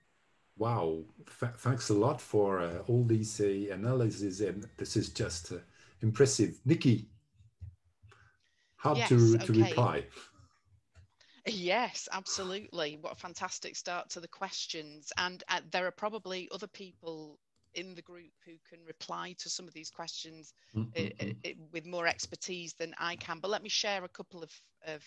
Wow, thanks a lot for all these analyses, and this is just impressive. Nikki, how to reply? Yes, absolutely. What a fantastic start to the questions. And there are probably other people in the group who can reply to some of these questions with more expertise than I can. But let me share a couple of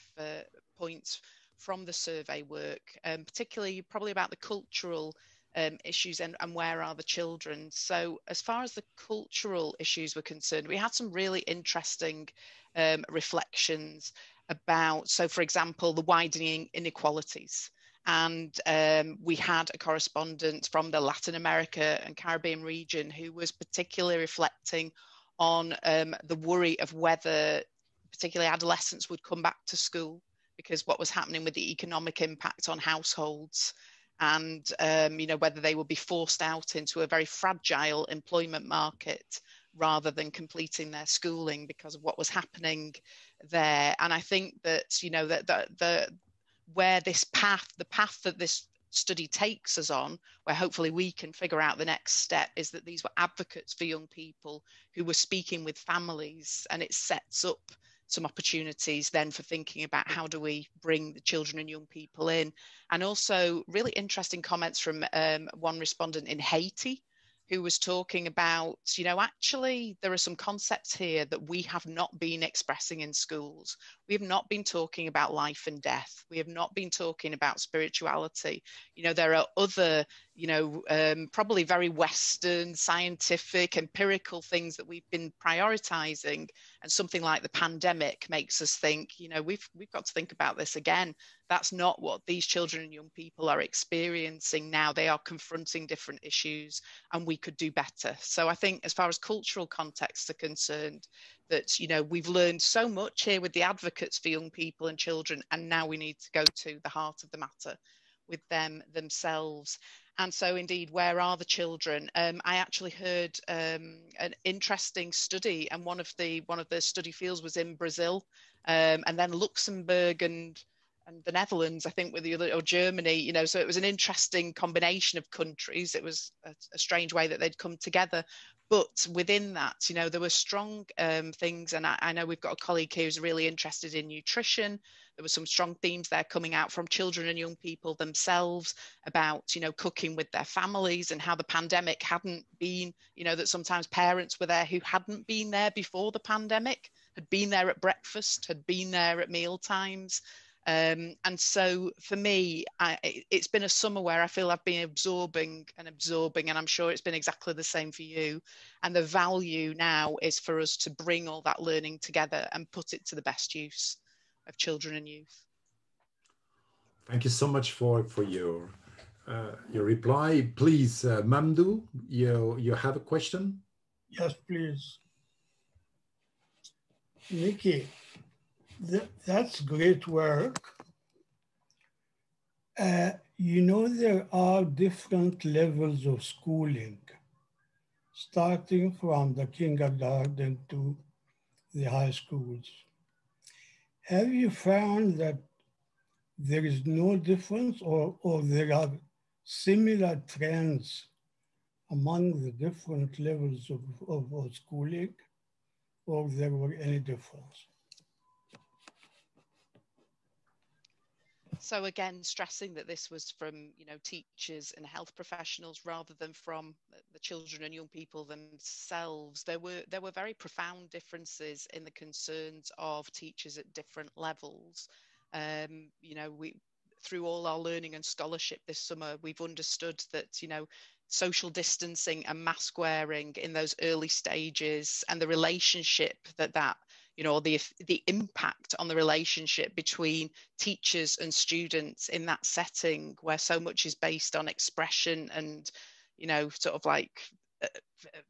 points from the survey work, particularly probably about the cultural issues and where are the children. So as far as the cultural issues were concerned, we had some really interesting reflections about, so for example, the widening inequalities And we had a correspondent from the Latin America and Caribbean region who was particularly reflecting on the worry of whether particularly adolescents would come back to school, because what was happening with the economic impact on households, and you know, whether they would be forced out into a very fragile employment market rather than completing their schooling because of what was happening there. And I think that, you know, that where this path, the path that this study takes us on, where hopefully we can figure out the next step, is that these were advocates for young people who were speaking with families, and it sets up some opportunities then for thinking about how do we bring the children and young people in. And also really interesting comments from one respondent in Haiti, who was talking about, you know, actually there are some concepts here that we have not been expressing in schools. We have not been talking about life and death. We have not been talking about spirituality. You know, there are other, you know, probably very Western, scientific, empirical things that we've been prioritizing. And something like the pandemic makes us think, you know, we've got to think about this again. That's not what these children and young people are experiencing now. They are confronting different issues, and we could do better. So I think as far as cultural contexts are concerned, that, you know, we've learned so much here with the advocates for young people and children, and now we need to go to the heart of the matter with them themselves. And so indeed, where are the children? I actually heard an interesting study, and one of the study fields was in Brazil, and then Luxembourg and the Netherlands, I think, were the other, or Germany, you know, so it was an interesting combination of countries. It was a strange way that they'd come together. But within that, you know, there were strong things. And I know we've got a colleague here who's really interested in nutrition. There were some strong themes there coming out from children and young people themselves about, you know, cooking with their families, and how the pandemic hadn't been, you know, that sometimes parents were there who hadn't been there before the pandemic, had been there at breakfast, had been there at meal times. And so for me, it's been a summer where I feel I've been absorbing, and I'm sure it's been exactly the same for you. And the value now is for us to bring all that learning together and put it to the best use of children and youth. Thank you so much for your reply. Please, Mamdou, you have a question? Yes, please. Nikki, that's great work. You know, there are different levels of schooling, starting from the kindergarten to the high schools. Have you found that there is no difference, or there are similar trends among the different levels of schooling, or there were any difference? So again, stressing that this was from, you know, teachers and health professionals rather than from the children and young people themselves. There were very profound differences in the concerns of teachers at different levels. You know, through all our learning and scholarship this summer, we've understood that, you know, social distancing and mask wearing in those early stages, and the relationship that you know, the impact on the relationship between teachers and students in that setting, where so much is based on expression and, you know, sort of like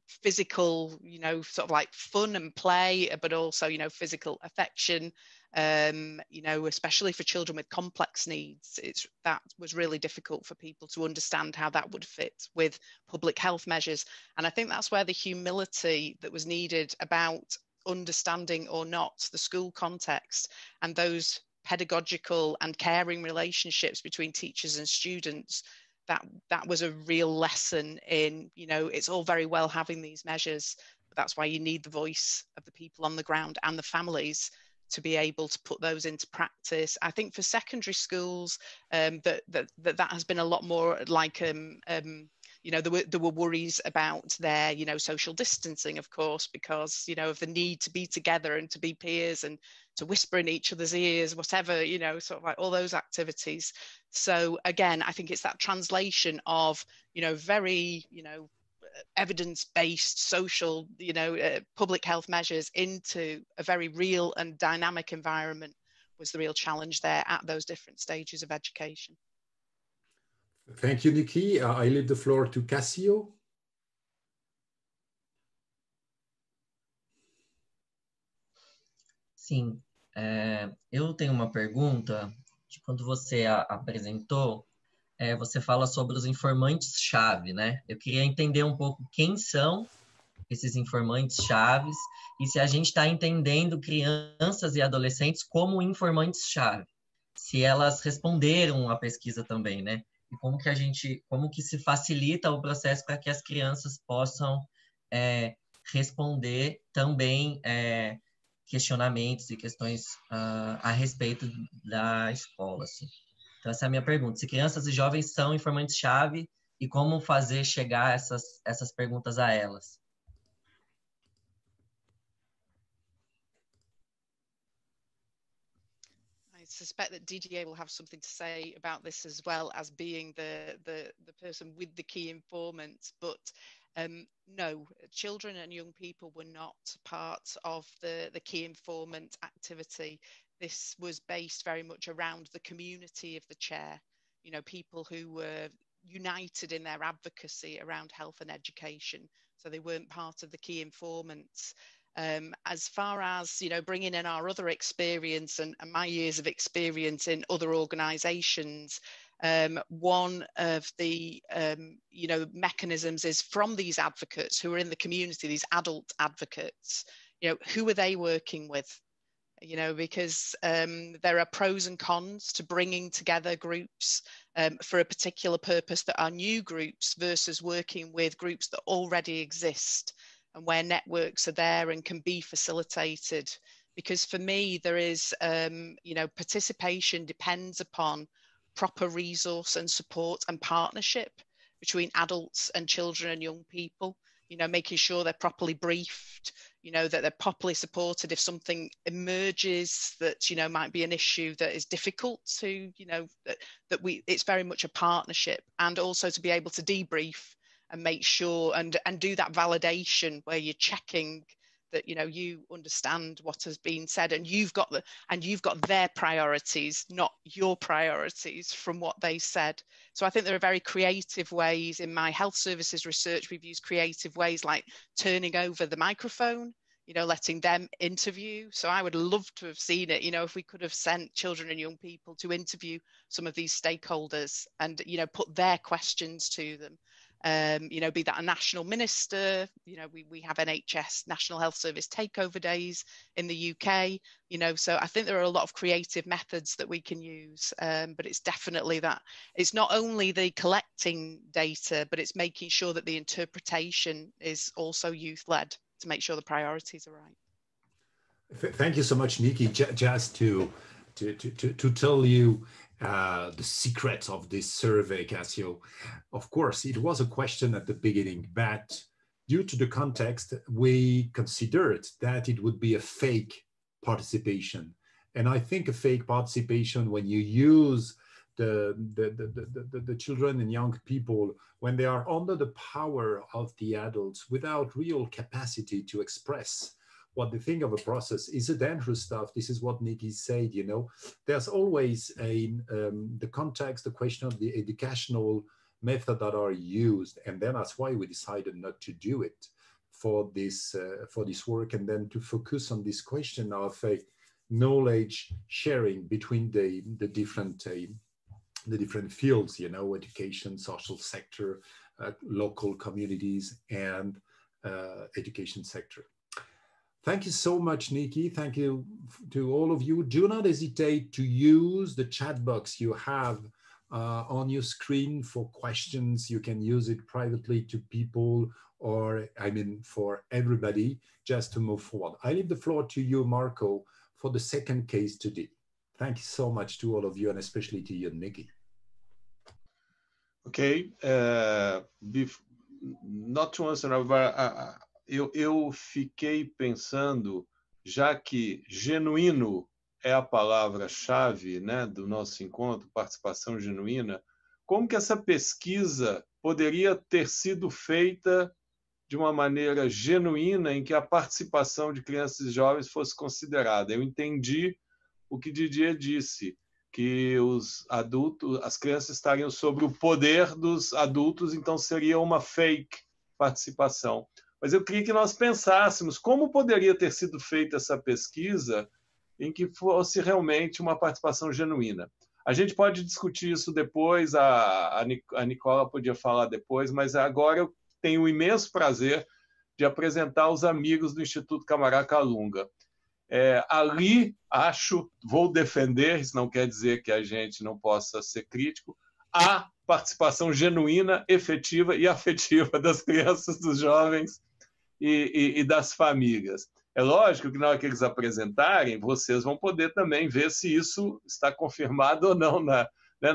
physical, you know, sort of like fun and play, but also, you know, physical affection, you know, especially for children with complex needs. That was really difficult for people to understand how that would fit with public health measures. And I think that's where the humility that was needed about understanding or not the school context and those pedagogical and caring relationships between teachers and students, that was a real lesson in, you know, it's all very well having these measures, but that's why you need the voice of the people on the ground and the families to be able to put those into practice. I think for secondary schools, that has been a lot more like you know, there were worries about their, you know, social distancing, of course, because, you know, of the need to be together and to be peers and to whisper in each other's ears, whatever, you know, sort of like all those activities. So again, I think it's that translation of, you know, very, you know, evidence-based social, you know, public health measures into a very real and dynamic environment was the real challenge there at those different stages of education. Thank you, Nikki. I leave the floor to Cassio. Sim, eu tenho uma pergunta. Quando você apresentou, você fala sobre os informantes-chave, né? Eu queria entender um pouco quem são esses informantes-chaves e se a gente está entendendo crianças e adolescentes como informantes-chave, se elas responderam à pesquisa também, né? E como que se facilita o processo para que as crianças possam responder também questionamentos e questões a respeito da escola, assim. Então essa é a minha pergunta. Se crianças e jovens são informantes-chave e como fazer chegar essas perguntas a elas? I suspect that Didier will have something to say about this as well as being the person with the key informants. But no, children and young people were not part of the key informant activity. This was based very much around the community of the chair, you know, people who were united in their advocacy around health and education. So they weren't part of the key informants. As far as, you know, bringing in our other experience and my years of experience in other organizations, one of the, you know, mechanisms is from these advocates who are in the community, these adult advocates, you know, who are they working with? You know, because there are pros and cons to bringing together groups for a particular purpose that are new groups versus working with groups that already exist and where networks are there and can be facilitated. Because for me, there is, you know, participation depends upon proper resource and support and partnership between adults and children and young people, you know, making sure they're properly briefed, you know, that they're properly supported if something emerges that, you know, might be an issue that is difficult to, you know, it's very much a partnership, and also to be able to debrief and make sure and do that validation where you're checking that, you know, you understand what has been said and you've got their priorities, not your priorities from what they said. So I think there are very creative ways. In my health services research, we've used creative ways like turning over the microphone, you know, letting them interview. So I would love to have seen it, you know, if we could have sent children and young people to interview some of these stakeholders and, you know, put their questions to them. You know, be that a national minister, you know, we have NHS National Health Service takeover days in the UK, you know, so I think there are a lot of creative methods that we can use, but it's definitely that it's not only the collecting data, but it's making sure that the interpretation is also youth-led to make sure the priorities are right. Thank you so much, Nikki. Just to tell you the secrets of this survey, Cassio. Of course, it was a question at the beginning, but due to the context, we considered that it would be a fake participation. And I think a fake participation, when you use the children and young people, when they are under the power of the adults without real capacity to express what they think of a process, is a dangerous stuff. This is what Nikki said, you know. There's always the context, the question of the educational method that are used. And then that's why we decided not to do it for this work, and then to focus on this question of knowledge sharing between the different fields, you know, education, social sector, local communities, and education sector. Thank you so much, Nikki. Thank you to all of you. Do not hesitate to use the chat box you have on your screen for questions. You can use it privately to people, or I mean for everybody, just to move forward. I leave the floor to you, Marco, for the second case today. Thank you so much to all of you, and especially to you, Nikki. Okay. Not to answer, eu fiquei pensando, já que genuíno é a palavra-chave, né, do nosso encontro, participação genuína, como que essa pesquisa poderia ter sido feita de uma maneira genuína em que a participação de crianças e jovens fosse considerada? Eu entendi o que Didier disse, que as crianças estariam sob o poder dos adultos, então seria uma fake participação. Mas eu queria que nós pensássemos como poderia ter sido feita essa pesquisa em que fosse realmente uma participação genuína. A gente pode discutir isso depois, a Nicola podia falar depois, mas agora eu tenho o imenso prazer de apresentar os amigos do Instituto Camaracalunga. Ali, vou defender, isso não quer dizer que a gente não possa ser crítico, a participação genuína, efetiva e afetiva das crianças, dos jovens e das famílias. É lógico que na hora que eles apresentarem, vocês vão poder também ver se isso está confirmado ou não na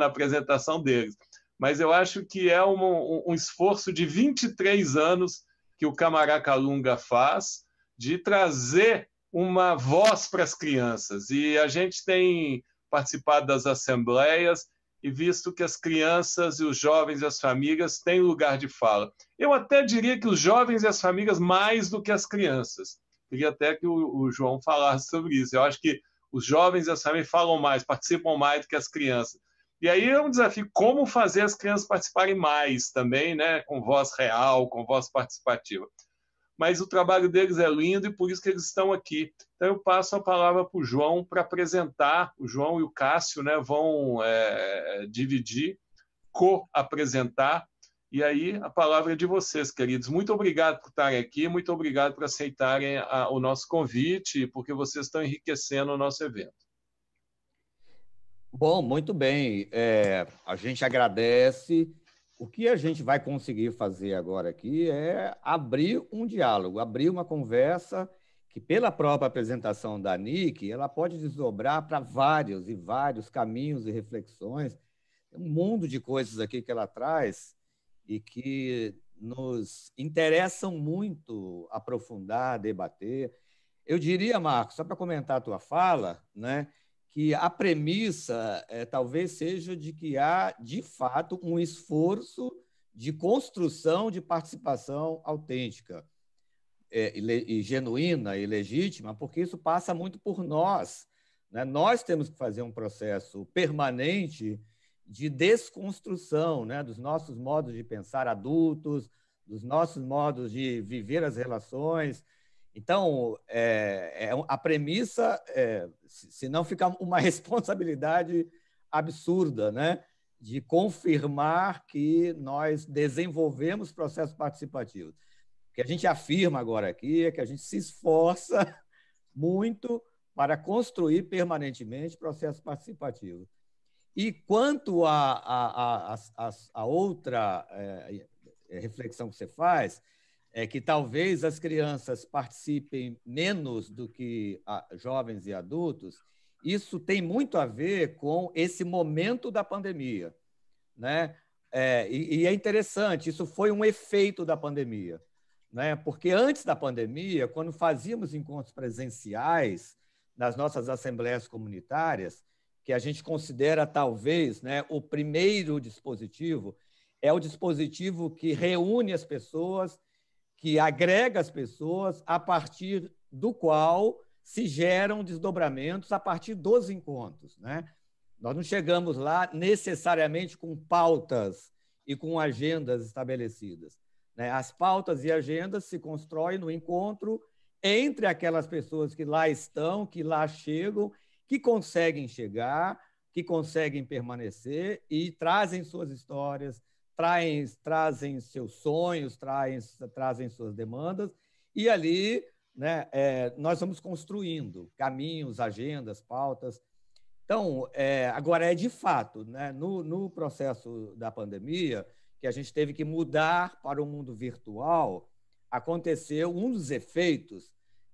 apresentação deles. Mas eu acho que é um esforço de 23 anos que o Camaracalunga faz de trazer uma voz para as crianças. E a gente tem participado das assembleias e visto que as crianças e os jovens e as famílias têm lugar de fala. Eu até diria que os jovens e as famílias mais do que as crianças. Queria até que o João falasse sobre isso. Eu acho que os jovens e as famílias falam mais, participam mais do que as crianças. E aí é um desafio como fazer as crianças participarem mais também, né? Com voz real, com voz participativa. Mas o trabalho deles é lindo e por isso que eles estão aqui. Então eu passo a palavra para o João para apresentar. O João e o Cássio, né, vão dividir, co-apresentar. E aí a palavra é de vocês, queridos. Muito obrigado por estarem aqui, muito obrigado por aceitarem o nosso convite, porque vocês estão enriquecendo o nosso evento. Bom, muito bem. A gente agradece. O que a gente vai conseguir fazer agora aqui é abrir um diálogo, abrir uma conversa que, pela própria apresentação da Nick, ela pode desdobrar para vários e vários caminhos e reflexões. Tem um mundo de coisas aqui que ela traz e que nos interessam muito aprofundar, debater. Eu diria, Marcos, só para comentar a tua fala, né, que a premissa talvez seja de que há, de fato, um esforço de construção de participação autêntica e genuína e legítima, porque isso passa muito por nós, né? Nós temos que fazer um processo permanente de desconstrução, né, dos nossos modos de pensar adultos, dos nossos modos de viver as relações. Então, a premissa, se não ficar uma responsabilidade absurda, né, de confirmar que nós desenvolvemos processos participativos. O que a gente afirma agora aqui é que a gente se esforça muito para construir permanentemente processos participativos. E quanto a outra reflexão que você faz, é que talvez as crianças participem menos do que jovens e adultos, isso tem muito a ver com esse momento da pandemia, né? E é interessante, isso foi um efeito da pandemia, né? Porque antes da pandemia, quando fazíamos encontros presenciais nas nossas assembleias comunitárias, que a gente considera talvez, né, o primeiro dispositivo, é o dispositivo que reúne as pessoas, que agrega as pessoas, a partir do qual se geram desdobramentos a partir dos encontros, né? Nós não chegamos lá necessariamente com pautas e com agendas estabelecidas, né? As pautas e agendas se constroem no encontro entre aquelas pessoas que lá estão, que lá chegam, que conseguem chegar, que conseguem permanecer e trazem suas histórias, trazem seus sonhos, trazem suas demandas, e ali, né, nós vamos construindo caminhos, agendas, pautas. Então, agora de fato, né, no processo da pandemia, que a gente teve que mudar para o mundo virtual, aconteceu um dos efeitos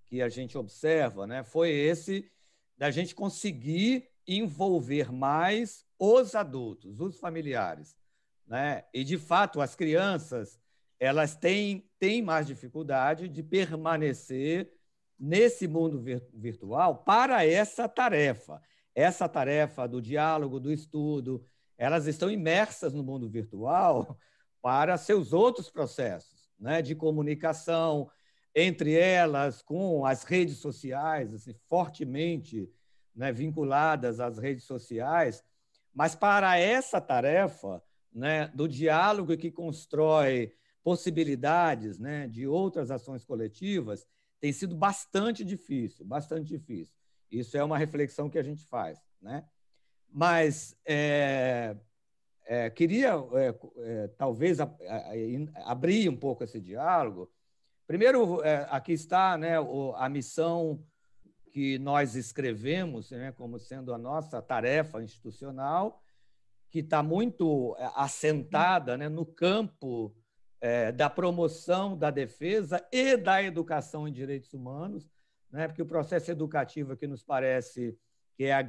que a gente observa, né, foi esse da gente conseguir envolver mais os adultos, os familiares, né? E, de fato, as crianças elas têm mais dificuldade de permanecer nesse mundo virtual para essa tarefa do diálogo, do estudo. Elas estão imersas no mundo virtual para seus outros processos, né, de comunicação entre elas, com as redes sociais, assim, fortemente né, vinculadas às redes sociais, mas para essa tarefa, né, do diálogo que constrói possibilidades, né, de outras ações coletivas, tem sido bastante difícil, bastante difícil. Isso é uma reflexão que a gente faz, né? Mas queria, talvez, abrir um pouco esse diálogo. Primeiro, aqui está, né, a missão que nós escrevemos, né, como sendo a nossa tarefa institucional, que está muito assentada, né, no campo da promoção, da defesa e da educação em direitos humanos, né, porque o processo educativo que nos parece que é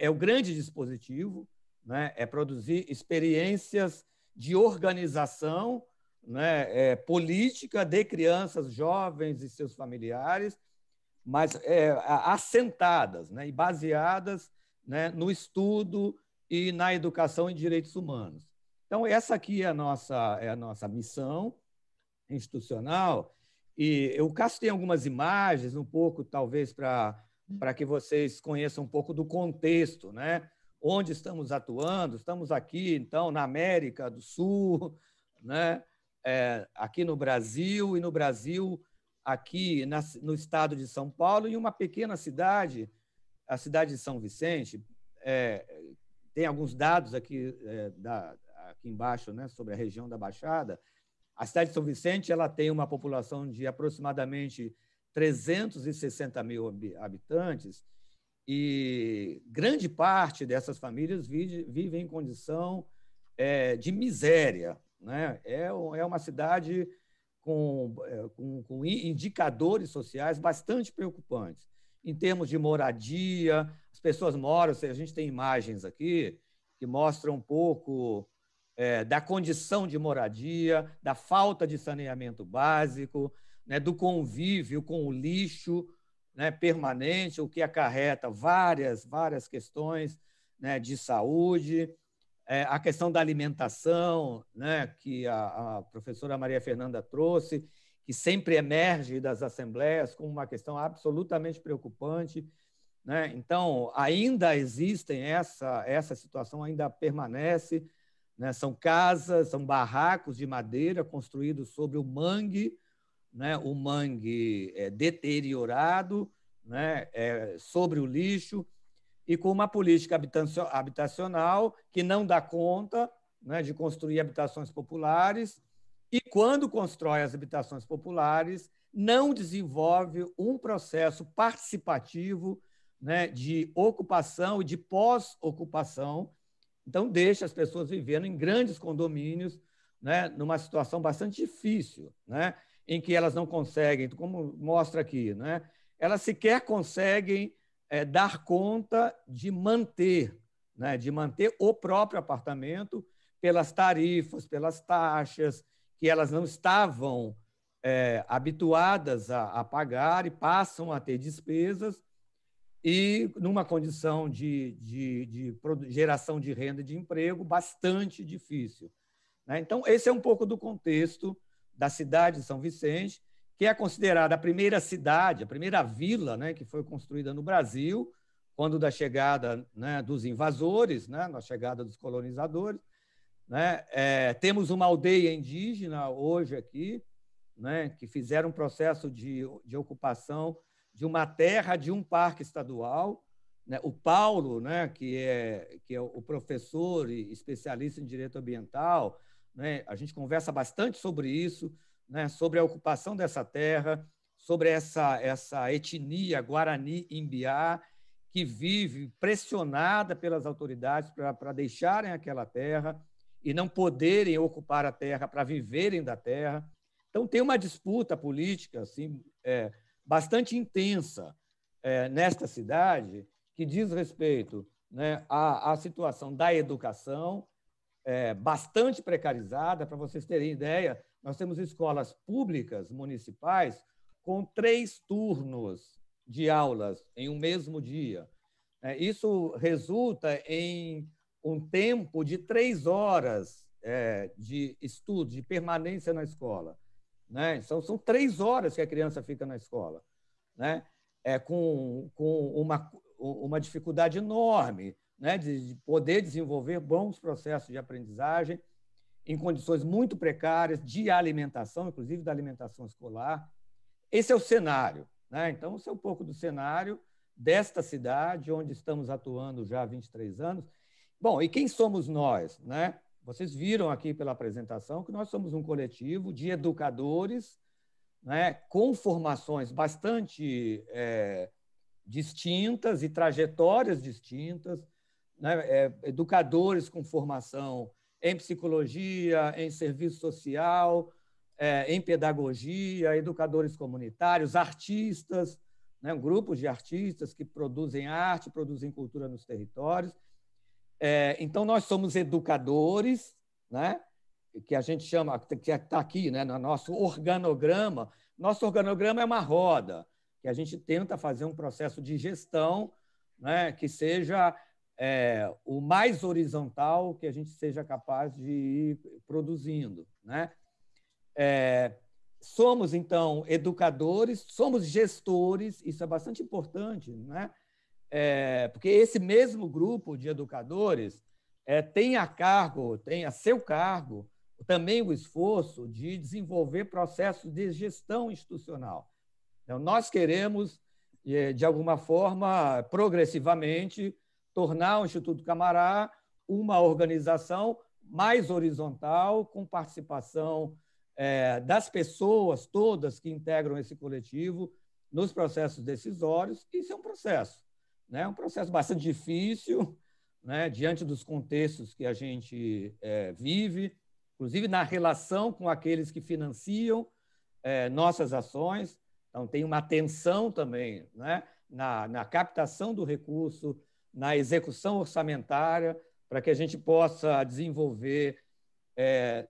o grande dispositivo, né, é produzir experiências de organização, né, política de crianças, jovens e seus familiares, mas assentadas, né, e baseadas, né, no estudo e na educação em direitos humanos. Então, essa aqui é a nossa missão institucional. E o Cássio tem algumas imagens, um pouco, talvez, para que vocês conheçam um pouco do contexto, né? Onde estamos atuando. Estamos aqui, então, na América do Sul, né? Aqui no Brasil, e no Brasil, aqui no estado de São Paulo, e uma pequena cidade, a cidade de São Vicente. Tem alguns dados aqui, aqui embaixo, né, sobre a região da Baixada. A cidade de São Vicente ela tem uma população de aproximadamente 360 mil habitantes, e grande parte dessas famílias vivem em condição de miséria, né? É uma cidade com indicadores sociais bastante preocupantes. Em termos de moradia, as pessoas moram, a gente tem imagens aqui que mostram um pouco da condição de moradia, da falta de saneamento básico, né, do convívio com o lixo, né, permanente, o que acarreta várias questões, né, de saúde, a questão da alimentação, né, que a professora Maria Fernanda trouxe, que sempre emerge das assembleias como uma questão absolutamente preocupante, né? Então, ainda existem, essa situação ainda permanece, né? São casas, são barracos de madeira construídos sobre o mangue, né? O mangue deteriorado, né? Sobre o lixo, e com uma política habitacional que não dá conta, né, de construir habitações populares, e quando constrói as habitações populares, não desenvolve um processo participativo, né, de ocupação e de pós-ocupação. Então, deixa as pessoas vivendo em grandes condomínios, né, numa situação bastante difícil, né, em que elas não conseguem, como mostra aqui, né, elas sequer conseguem dar conta de manter, né, o próprio apartamento pelas tarifas, pelas taxas, que elas não estavam habituadas a pagar, e passam a ter despesas, e numa condição de geração de renda e de emprego bastante difícil, né? Então, esse é um pouco do contexto da cidade de São Vicente, que é considerada a primeira cidade, a primeira vila, né, que foi construída no Brasil, quando da chegada, né, dos invasores, né, na chegada dos colonizadores, né? Temos uma aldeia indígena hoje aqui, né, que fizeram um processo de ocupação de uma terra de um parque estadual, né? O Paulo, né, que é o professor e especialista em direito ambiental, né, a gente conversa bastante sobre isso, né, sobre a ocupação dessa terra, sobre essa etnia Guarani-Imbiá, que vive pressionada pelas autoridades para deixarem aquela terra e não poderem ocupar a terra para viverem da terra. Então, tem uma disputa política assim, bastante intensa nesta cidade, que diz respeito, né, à situação da educação, bastante precarizada. Para vocês terem ideia, nós temos escolas públicas municipais com 3 turnos de aulas em um mesmo dia. Isso resulta em um tempo de 3 horas de estudo, de permanência na escola, né? São 3 horas que a criança fica na escola, né? com uma dificuldade enorme, né, de poder desenvolver bons processos de aprendizagem em condições muito precárias de alimentação, inclusive da alimentação escolar. Esse é o cenário, né? Então, esse é um pouco do cenário desta cidade, onde estamos atuando já há 23 anos. Bom, e quem somos nós, né? Vocês viram aqui pela apresentação que nós somos um coletivo de educadores, né, com formações bastante distintas e trajetórias distintas, né, educadores com formação em psicologia, em serviço social, em pedagogia, educadores comunitários, artistas, né, um grupo de artistas que produzem arte, produzem cultura nos territórios. Então, nós somos educadores, né, que a gente chama, que está aqui, né, no nosso organograma. Nosso organograma é uma roda, que a gente tenta fazer um processo de gestão, né, que seja o mais horizontal que a gente seja capaz de ir produzindo, né? Somos, então, educadores, somos gestores, isso é bastante importante, né? Porque esse mesmo grupo de educadores tem a seu cargo também o esforço de desenvolver processos de gestão institucional. Então, nós queremos, de alguma forma, progressivamente, tornar o Instituto Camará uma organização mais horizontal, com participação das pessoas todas que integram esse coletivo nos processos decisórios. Isso é um processo, né? Um processo bastante difícil, né? Diante dos contextos que a gente vive, inclusive na relação com aqueles que financiam nossas ações. Então, tem uma tensão também, né, na captação do recurso, na execução orçamentária, para que a gente possa desenvolver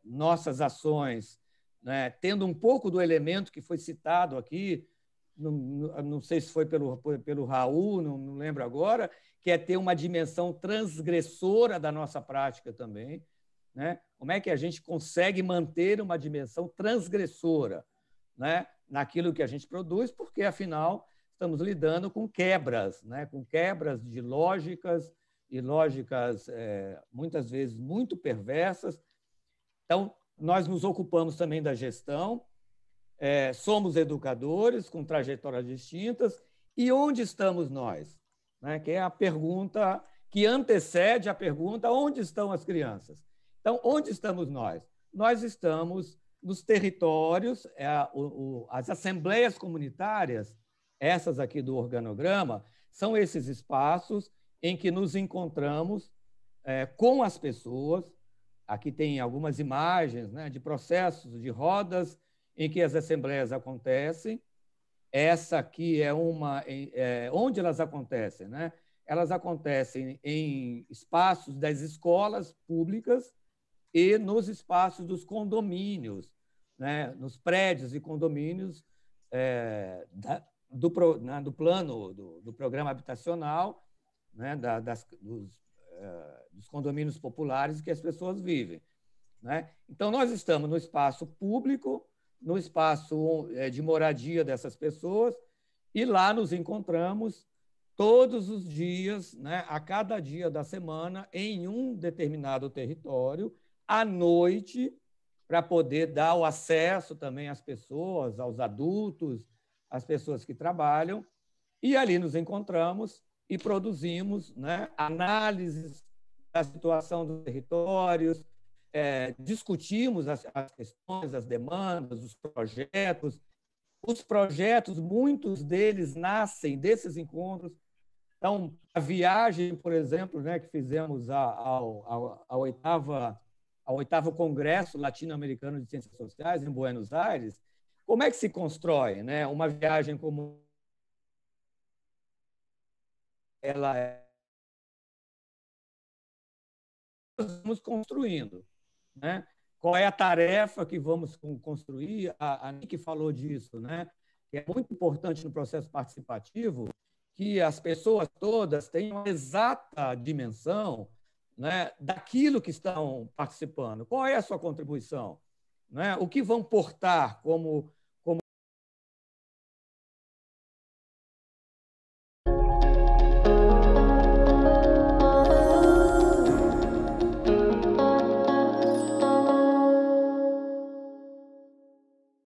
nossas ações, né, tendo um pouco do elemento que foi citado aqui, não sei se foi pelo Raul, não lembro agora, que é ter uma dimensão transgressora da nossa prática também, né? Como é que a gente consegue manter uma dimensão transgressora, né, naquilo que a gente produz, porque, afinal, estamos lidando com quebras, né, com quebras de lógicas, e lógicas, muitas vezes, muito perversas. Então, nós nos ocupamos também da gestão, somos educadores com trajetórias distintas. E onde estamos nós? Né, que é a pergunta que antecede a pergunta: onde estão as crianças? Então, onde estamos nós? Nós estamos nos territórios, as assembleias comunitárias, essas aqui do organograma, são esses espaços em que nos encontramos com as pessoas. Aqui tem algumas imagens, né, de processos, de rodas em que as assembleias acontecem. Essa aqui é onde elas acontecem, né? Elas acontecem em espaços das escolas públicas e nos espaços dos condomínios, né, nos prédios e condomínios do plano do programa habitacional, né, dos condomínios populares que as pessoas vivem, né? Então, nós estamos no espaço público, no espaço de moradia dessas pessoas, e lá nos encontramos todos os dias, né, a cada dia da semana, em um determinado território, à noite, para poder dar o acesso também às pessoas, aos adultos, às pessoas que trabalham, e ali nos encontramos e produzimos, né, análises da situação dos territórios, discutimos as questões, as demandas, os projetos. Os projetos, muitos deles nascem desses encontros. Então, a viagem, por exemplo, né, que fizemos ao oitavo Congresso Latino-Americano de Ciências Sociais, em Buenos Aires, como é que se constrói, né, uma viagem como ela é? Nós vamos construindo, né? Qual é a tarefa que vamos construir? A Nick falou disso, né? Que é muito importante no processo participativo que as pessoas todas tenham a exata dimensão, né, daquilo que estão participando. Qual é a sua contribuição? Né? O que vão portar como